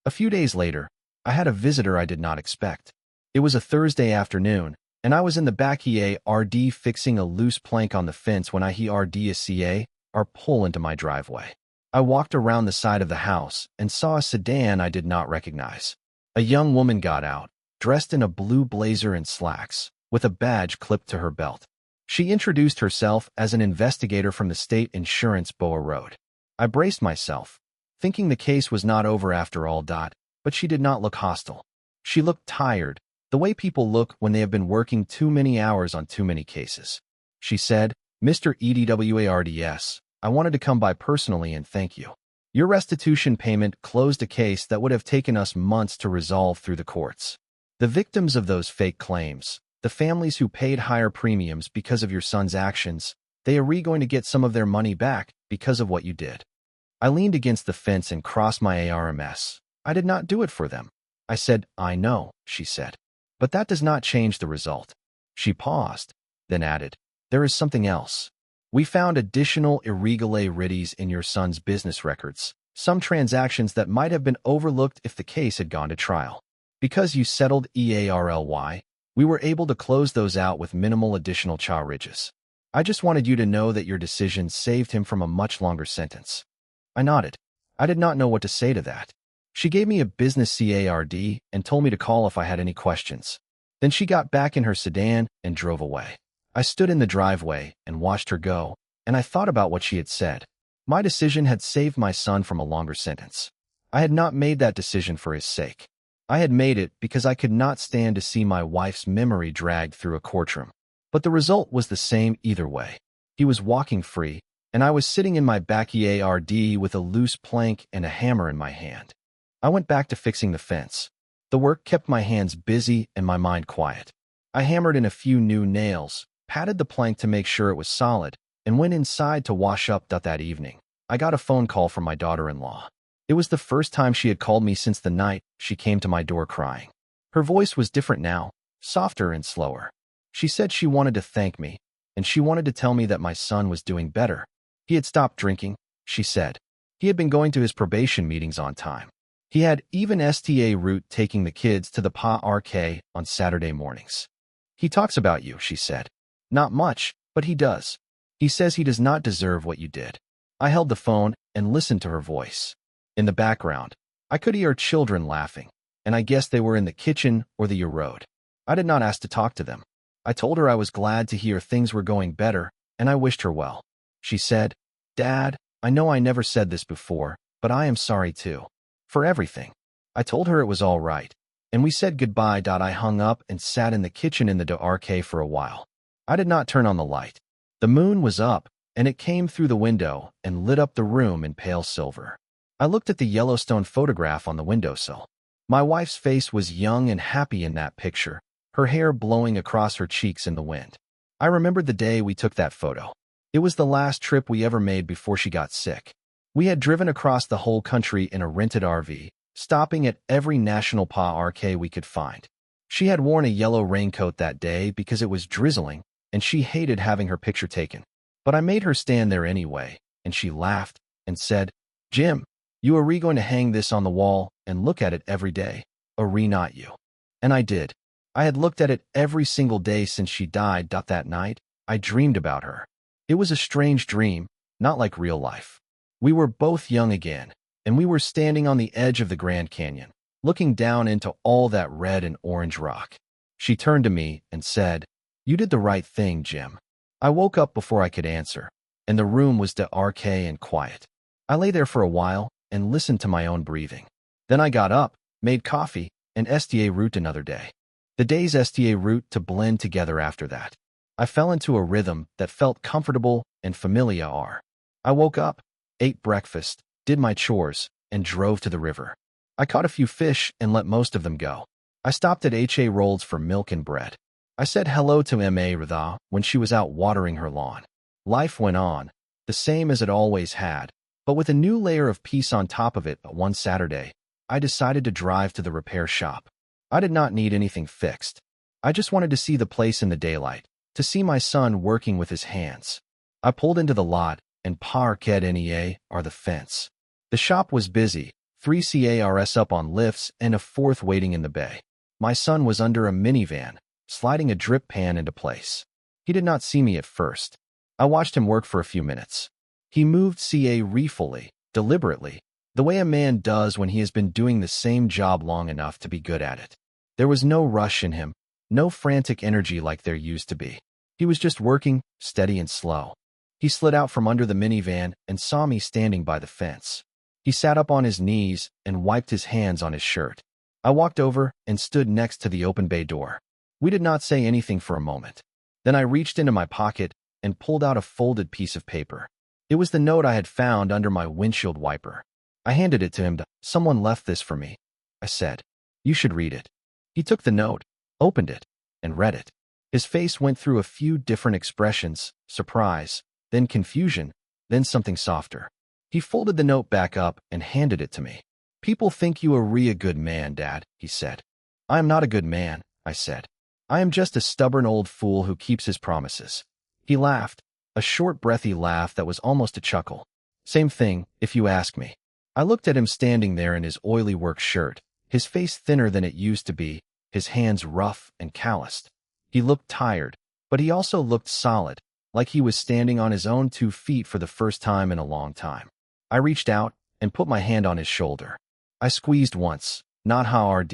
A few days later, I had a visitor I did not expect. It was a Thursday afternoon, and I was in the backyard fixing a loose plank on the fence when I heard a or pull into my driveway. I walked around the side of the house and saw a sedan I did not recognize. A young woman got out, dressed in a blue blazer and slacks, with a badge clipped to her belt. She introduced herself as an investigator from the state insurance Boa Road. I braced myself, thinking the case was not over after all. But she did not look hostile. She looked tired, the way people look when they have been working too many hours on too many cases. She said, "Mr. Edwards, I wanted to come by personally and thank you. Your restitution payment closed a case that would have taken us months to resolve through the courts. The victims of those fake claims, the families who paid higher premiums because of your son's actions, they are going to get some of their money back because of what you did." I leaned against the fence and crossed my arms. "I did not do it for them." I said, "I know," she said. "But that does not change the result." She paused, then added, "There is something else. We found additional irregularities in your son's business records, some transactions that might have been overlooked if the case had gone to trial. Because you settled EARLY, we were able to close those out with minimal additional charges. I just wanted you to know that your decision saved him from a much longer sentence." I nodded. I did not know what to say to that. She gave me a business card and told me to call if I had any questions. Then she got back in her sedan and drove away. I stood in the driveway and watched her go, and I thought about what she had said. My decision had saved my son from a longer sentence. I had not made that decision for his sake. I had made it because I could not stand to see my wife's memory dragged through a courtroom. But the result was the same either way. He was walking free, and I was sitting in my backyard with a loose plank and a hammer in my hand. I went back to fixing the fence. The work kept my hands busy and my mind quiet. I hammered in a few new nails, patted the plank to make sure it was solid, and went inside to wash up. That evening, I got a phone call from my daughter-in-law. It was the first time she had called me since the night she came to my door crying. Her voice was different now, softer and slower. She said she wanted to thank me, and she wanted to tell me that my son was doing better. He had stopped drinking, she said. He had been going to his probation meetings on time. He had even STA route taking the kids to the park on Saturday mornings. He talks about you, she said. Not much, but he does. He says he does not deserve what you did. I held the phone and listened to her voice. In the background, I could hear children laughing, and I guessed they were in the kitchen or the road. I did not ask to talk to them. I told her I was glad to hear things were going better, and I wished her well. She said, "Dad, I know I never said this before, but I am sorry too. For everything." I told her it was all right, and we said goodbye. I hung up and sat in the kitchen in the dark for a while. I did not turn on the light. The moon was up, and it came through the window and lit up the room in pale silver. I looked at the Yellowstone photograph on the windowsill. My wife's face was young and happy in that picture, her hair blowing across her cheeks in the wind. I remembered the day we took that photo. It was the last trip we ever made before she got sick. We had driven across the whole country in a rented RV, stopping at every national park we could find. She had worn a yellow raincoat that day because it was drizzling, and she hated having her picture taken. But I made her stand there anyway, and she laughed and said, "Jim, you are going to hang this on the wall and look at it every day, or not you?" And I did. I had looked at it every single day since she died. That night, I dreamed about her. It was a strange dream, not like real life. We were both young again, and we were standing on the edge of the Grand Canyon, looking down into all that red and orange rock. She turned to me and said, "You did the right thing, Jim." I woke up before I could answer, and the room was dark and quiet. I lay there for a while and listened to my own breathing. Then I got up, made coffee, and STA route another day. The days STA route to blend together after that. I fell into a rhythm that felt comfortable and familiar. I woke up, ate breakfast, did my chores, and drove to the river. I caught a few fish and let most of them go. I stopped at H.A. Rolls for milk and bread. I said hello to M.A. Radha when she was out watering her lawn. Life went on, the same as it always had, but with a new layer of peace on top of it. One Saturday, I decided to drive to the repair shop. I did not need anything fixed. I just wanted to see the place in the daylight, to see my son working with his hands. I pulled into the lot and parked NEA or the fence. The shop was busy, 3 cars up on lifts and a 4th waiting in the bay. My son was under a minivan, sliding a drip pan into place. He did not see me at first. I watched him work for a few minutes. He moved CA refully, deliberately, the way a man does when he has been doing the same job long enough to be good at it. There was no rush in him, no frantic energy like there used to be. He was just working, steady and slow. He slid out from under the minivan and saw me standing by the fence. He sat up on his knees and wiped his hands on his shirt. I walked over and stood next to the open bay door. We did not say anything for a moment. Then I reached into my pocket and pulled out a folded piece of paper. It was the note I had found under my windshield wiper. I handed it to him. "Someone left this for me," I said. "You should read it." He took the note, opened it, and read it. His face went through a few different expressions: surprise, then confusion, then something softer. He folded the note back up and handed it to me. "People think you a good man, Dad," he said. "I am not a good man," I said. "I am just a stubborn old fool who keeps his promises." He laughed, a short breathy laugh that was almost a chuckle. "Same thing, if you ask me." I looked at him standing there in his oily work shirt, his face thinner than it used to be, his hands rough and calloused. He looked tired, but he also looked solid, like he was standing on his own 2 feet for the first time in a long time. I reached out and put my hand on his shoulder. I squeezed once, not hard,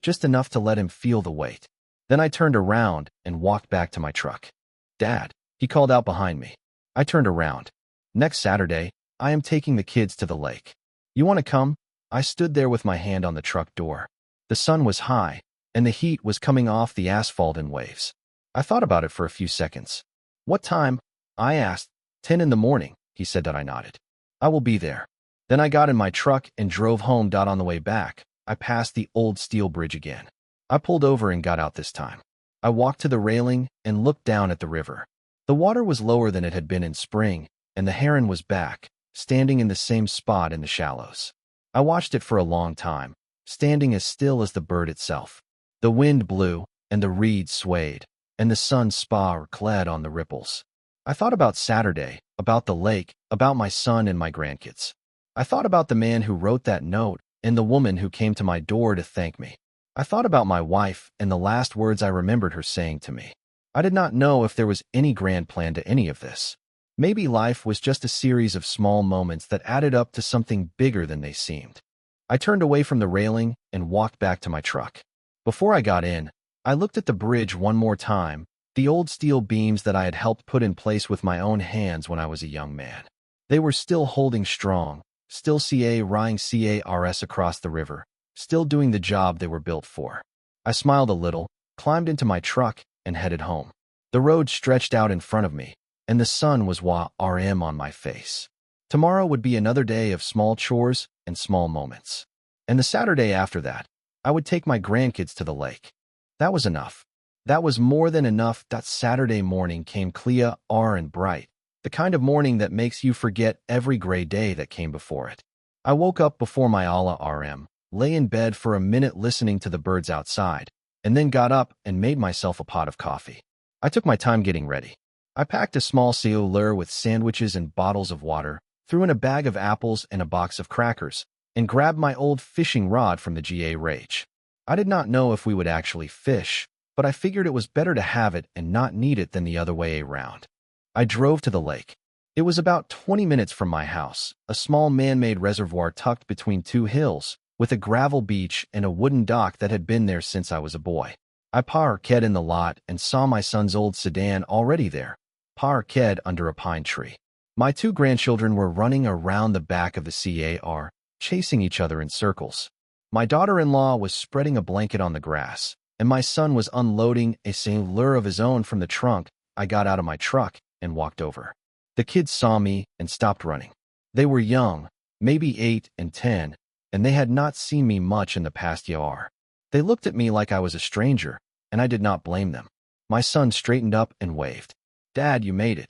just enough to let him feel the weight. Then I turned around and walked back to my truck. "Dad," he called out behind me. I turned around. "Next Saturday, I am taking the kids to the lake. You want to come?" I stood there with my hand on the truck door. The sun was high, and the heat was coming off the asphalt in waves. I thought about it for a few seconds. "What time?" I asked. 10 in the morning, he said. That I nodded. "I will be there." Then I got in my truck and drove home. On the way back, I passed the old steel bridge again. I pulled over and got out this time. I walked to the railing and looked down at the river. The water was lower than it had been in spring, and the heron was back, standing in the same spot in the shallows. I watched it for a long time, standing as still as the bird itself. The wind blew, and the reeds swayed, and the sun sparkled on the ripples. I thought about Saturday, about the lake, about my son and my grandkids. I thought about the man who wrote that note and the woman who came to my door to thank me. I thought about my wife and the last words I remembered her saying to me. I did not know if there was any grand plan to any of this. Maybe life was just a series of small moments that added up to something bigger than they seemed. I turned away from the railing and walked back to my truck. Before I got in, I looked at the bridge one more time, the old steel beams that I had helped put in place with my own hands when I was a young man. They were still holding strong, still ring cars across the river, still doing the job they were built for. I smiled a little, climbed into my truck, and headed home. The road stretched out in front of me, and the sun was warm on my face. Tomorrow would be another day of small chores and small moments. And the Saturday after that, I would take my grandkids to the lake. That was enough. That was more than enough. That Saturday morning came clear and bright, the kind of morning that makes you forget every gray day that came before it. I woke up before my alarm, lay in bed for a minute listening to the birds outside, and then got up and made myself a pot of coffee. I took my time getting ready. I packed a small cooler with sandwiches and bottles of water, threw in a bag of apples and a box of crackers, and grabbed my old fishing rod from the garage. I did not know if we would actually fish, but I figured it was better to have it and not need it than the other way around. I drove to the lake. It was about 20 minutes from my house, a small man-made reservoir tucked between 2 hills, with a gravel beach and a wooden dock that had been there since I was a boy. I parked in the lot and saw my son's old sedan already there, parked under a pine tree. My 2 grandchildren were running around the back of the car, chasing each other in circles. My daughter-in-law was spreading a blanket on the grass, and my son was unloading a cooler of his own from the trunk. I got out of my truck and walked over. The kids saw me and stopped running. They were young, maybe 8 and 10, and they had not seen me much in the past year. They looked at me like I was a stranger, and I did not blame them. My son straightened up and waved. "Dad, you made it."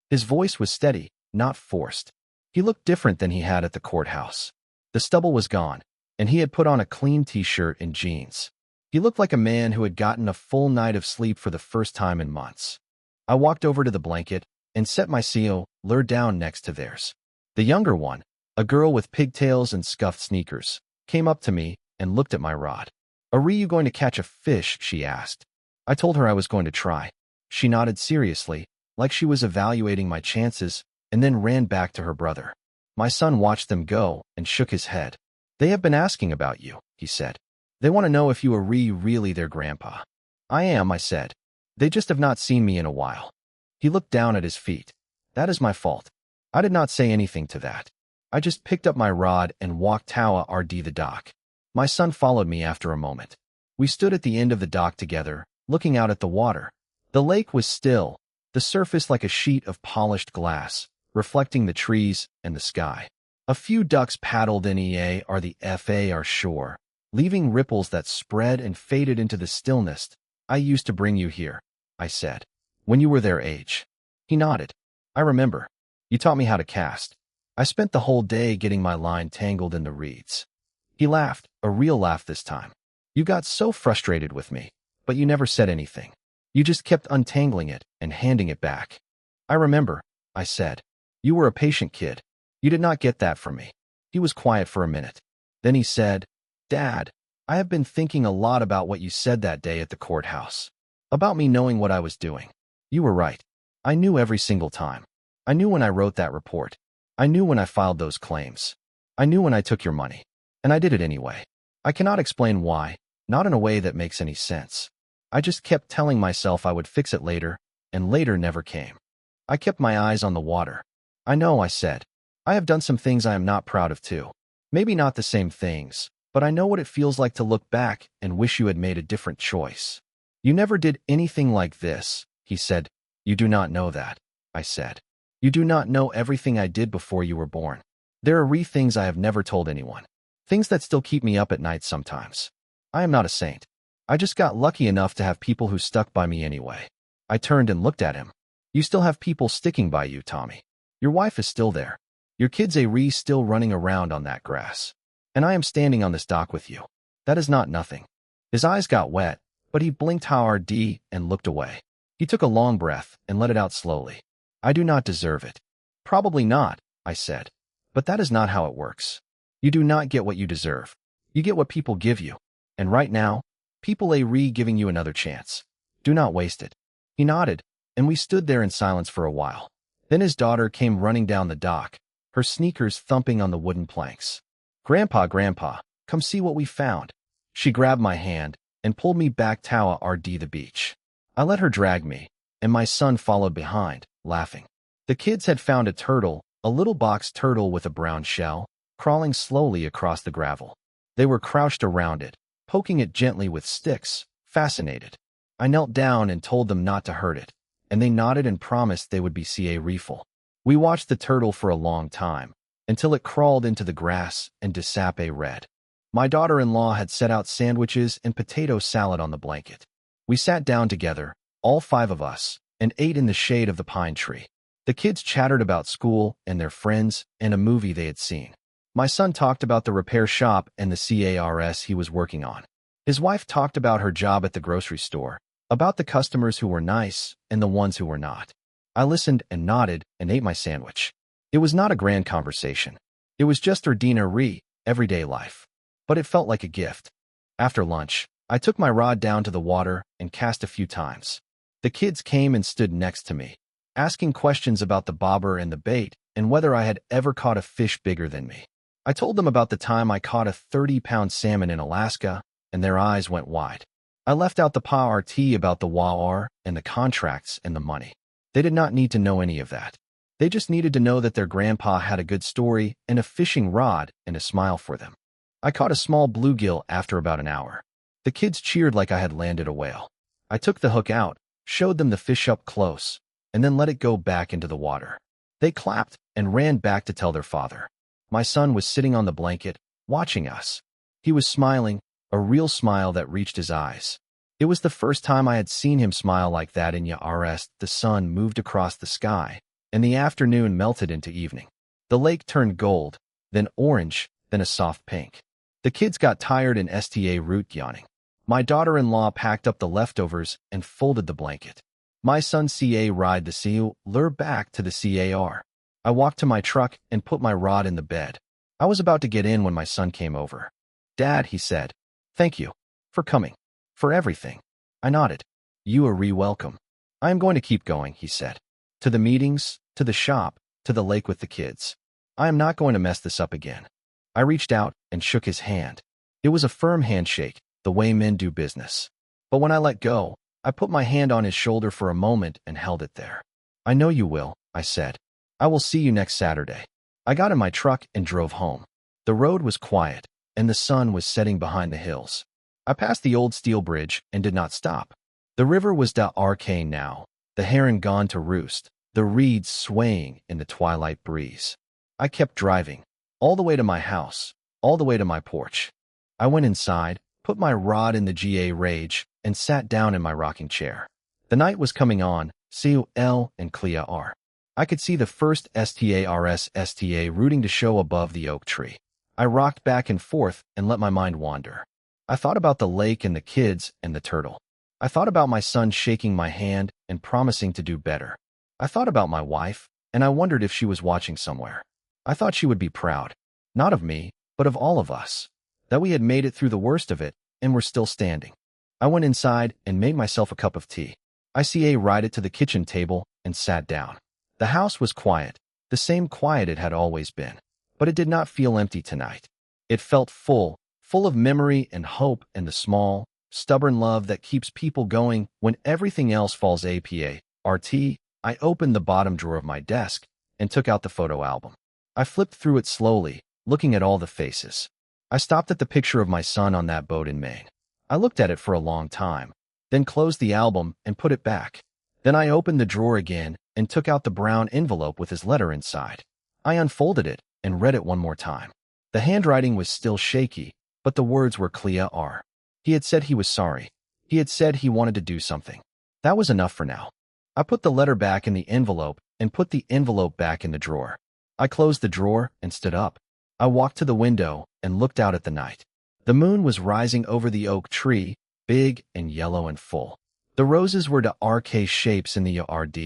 His voice was steady, not forced. He looked different than he had at the courthouse. The stubble was gone, and he had put on a clean t-shirt and jeans. He looked like a man who had gotten a full night of sleep for the first time in months. I walked over to the blanket and set my cooler down next to theirs. The younger one, a girl with pigtails and scuffed sneakers, came up to me and looked at my rod. "Are you going to catch a fish?" she asked. I told her I was going to try. She nodded seriously, like she was evaluating my chances, and then ran back to her brother. My son watched them go and shook his head. They have been asking about you, he said. They want to know if you are really their grandpa. I am, I said. They just have not seen me in a while. He looked down at his feet. That is my fault. I did not say anything to that. I just picked up my rod and walked toward the dock. My son followed me after a moment. We stood at the end of the dock together, looking out at the water. The lake was still, the surface like a sheet of polished glass, reflecting the trees and the sky. A few ducks paddled in the far shore, leaving ripples that spread and faded into the stillness. I used to bring you here, I said, when you were their age. He nodded. I remember. You taught me how to cast. I spent the whole day getting my line tangled in the reeds. He laughed, a real laugh this time. You got so frustrated with me, but you never said anything. You just kept untangling it and handing it back. I remember, I said. You were a patient kid. You did not get that from me. He was quiet for a minute. Then he said, Dad, I have been thinking a lot about what you said that day at the courthouse. About me knowing what I was doing. You were right. I knew every single time. I knew when I wrote that report. I knew when I filed those claims. I knew when I took your money. And I did it anyway. I cannot explain why, not in a way that makes any sense. I just kept telling myself I would fix it later, and later never came. I kept my eyes on the water. I know, I said. I have done some things I am not proud of too. Maybe not the same things, but I know what it feels like to look back and wish you had made a different choice. You never did anything like this, he said. You do not know that, I said. You do not know everything I did before you were born. There are things I have never told anyone. Things that still keep me up at night sometimes. I am not a saint. I just got lucky enough to have people who stuck by me anyway. I turned and looked at him. You still have people sticking by you, Tommy. Your wife is still there. Your kids are still running around on that grass. And I am standing on this dock with you. That is not nothing. His eyes got wet, but he blinked hard and looked away. He took a long breath and let it out slowly. I do not deserve it. Probably not, I said. But that is not how it works. You do not get what you deserve. You get what people give you. And right now, people are giving you another chance. Do not waste it. He nodded, and we stood there in silence for a while. Then his daughter came running down the dock, her sneakers thumping on the wooden planks. Grandpa, come see what we found. She grabbed my hand and pulled me back toward the beach. I let her drag me, and my son followed behind, laughing. The kids had found a turtle, a little box turtle with a brown shell, crawling slowly across the gravel. They were crouched around it, poking it gently with sticks, fascinated. I knelt down and told them not to hurt it, and they nodded and promised they would be careful. We watched the turtle for a long time, until it crawled into the grass and red. My daughter-in-law had set out sandwiches and potato salad on the blanket. We sat down together, all 5 of us, and ate in the shade of the pine tree. The kids chattered about school and their friends and a movie they had seen. My son talked about the repair shop and the cars he was working on. His wife talked about her job at the grocery store, about the customers who were nice and the ones who were not. I listened and nodded and ate my sandwich. It was not a grand conversation. It was just ordinary, everyday life. But it felt like a gift. After lunch, I took my rod down to the water and cast a few times. The kids came and stood next to me, asking questions about the bobber and the bait and whether I had ever caught a fish bigger than me. I told them about the time I caught a 30-pound salmon in Alaska, and their eyes went wide. I left out the part about the WAR and the contracts and the money. They did not need to know any of that. They just needed to know that their grandpa had a good story and a fishing rod and a smile for them. I caught a small bluegill after about an hour. The kids cheered like I had landed a whale. I took the hook out, showed them the fish up close, and then let it go back into the water. They clapped and ran back to tell their father. My son was sitting on the blanket, watching us. He was smiling, a real smile that reached his eyes. It was the first time I had seen him smile like that in Yares. The sun moved across the sky, and the afternoon melted into evening. The lake turned gold, then orange, then a soft pink. The kids got tired in route yawning. My daughter-in-law packed up the leftovers and folded the blanket. My son ride the lure back to the car. I walked to my truck and put my rod in the bed. I was about to get in when my son came over. Dad, he said. Thank you. For coming. For everything. I nodded. You are welcome. I am going to keep going, he said. To the meetings, to the shop, to the lake with the kids. I am not going to mess this up again. I reached out and shook his hand. It was a firm handshake, the way men do business. But when I let go, I put my hand on his shoulder for a moment and held it there. I know you will, I said. I will see you next Saturday. I got in my truck and drove home. The road was quiet, and the sun was setting behind the hills. I passed the old steel bridge and did not stop. The river was arcane now, the heron gone to roost, the reeds swaying in the twilight breeze. I kept driving, all the way to my house, all the way to my porch. I went inside, put my rod in the GA rage, and sat down in my rocking chair. The night was coming on, CUL and Clea R. I could see the first STA rooting to show above the oak tree. I rocked back and forth and let my mind wander. I thought about the lake and the kids and the turtle. I thought about my son shaking my hand and promising to do better. I thought about my wife, and I wondered if she was watching somewhere. I thought she would be proud, not of me, but of all of us, that we had made it through the worst of it and were still standing. I went inside and made myself a cup of tea. I righted it to the kitchen table and sat down. The house was quiet, the same quiet it had always been, but it did not feel empty tonight. It felt full of memory and hope and the small, stubborn love that keeps people going when everything else falls apart. I opened the bottom drawer of my desk and took out the photo album. I flipped through it slowly, looking at all the faces. I stopped at the picture of my son on that boat in Maine. I looked at it for a long time, then closed the album and put it back. Then I opened the drawer again and took out the brown envelope with his letter inside. I unfolded it and read it one more time. The handwriting was still shaky, but the words were Clea R. He had said he was sorry. He had said he wanted to do something. That was enough for now. I put the letter back in the envelope and put the envelope back in the drawer. I closed the drawer and stood up. I walked to the window and looked out at the night. The moon was rising over the oak tree, big and yellow and full. The roses were RK shapes in the yard,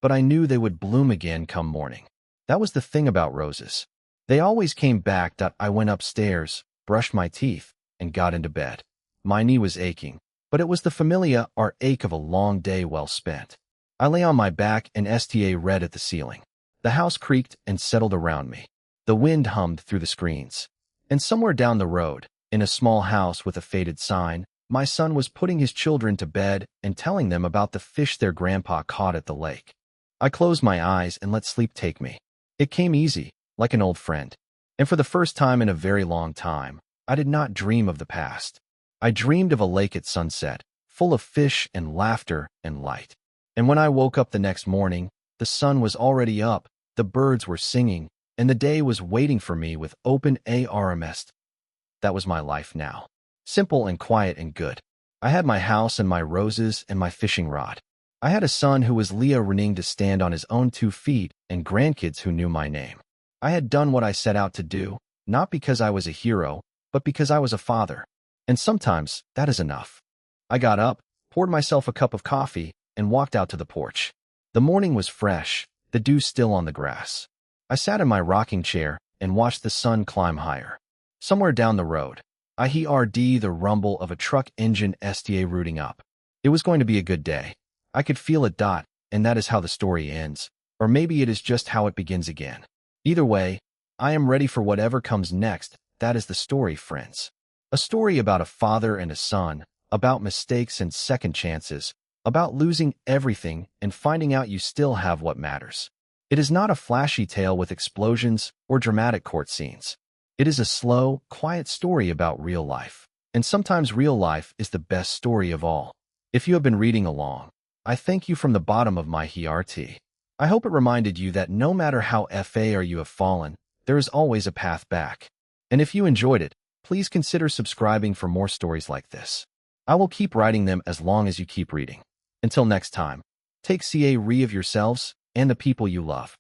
but I knew they would bloom again come morning. That was the thing about roses. They always came back. I went upstairs, brushed my teeth, and got into bed. My knee was aching, but it was the familiar ache of a long day well spent. I lay on my back and read at the ceiling. The house creaked and settled around me. The wind hummed through the screens. And somewhere down the road, in a small house with a faded sign, my son was putting his children to bed and telling them about the fish their grandpa caught at the lake. I closed my eyes and let sleep take me. It came easy, like an old friend. And for the first time in a very long time, I did not dream of the past. I dreamed of a lake at sunset, full of fish and laughter and light. And when I woke up the next morning, the sun was already up, the birds were singing, and the day was waiting for me with open arms. That was my life now. Simple and quiet and good. I had my house and my roses and my fishing rod. I had a son who was learning to stand on his own 2 feet and grandkids who knew my name. I had done what I set out to do, not because I was a hero, but because I was a father. And sometimes that is enough. I got up, poured myself a cup of coffee, and walked out to the porch. The morning was fresh, the dew still on the grass. I sat in my rocking chair and watched the sun climb higher. Somewhere down the road, I heard the rumble of a truck engine rooting up. It was going to be a good day. I could feel it. And that is how the story ends. Or maybe it is just how it begins again. Either way, I am ready for whatever comes next. That is the story, friends. A story about a father and a son, about mistakes and second chances, about losing everything and finding out you still have what matters. It is not a flashy tale with explosions or dramatic court scenes. It is a slow, quiet story about real life. And sometimes real life is the best story of all. If you have been reading along, I thank you from the bottom of my heart. I hope it reminded you that no matter how far you have fallen, there is always a path back. And if you enjoyed it, please consider subscribing for more stories like this. I will keep writing them as long as you keep reading. Until next time, take care of yourselves and the people you love.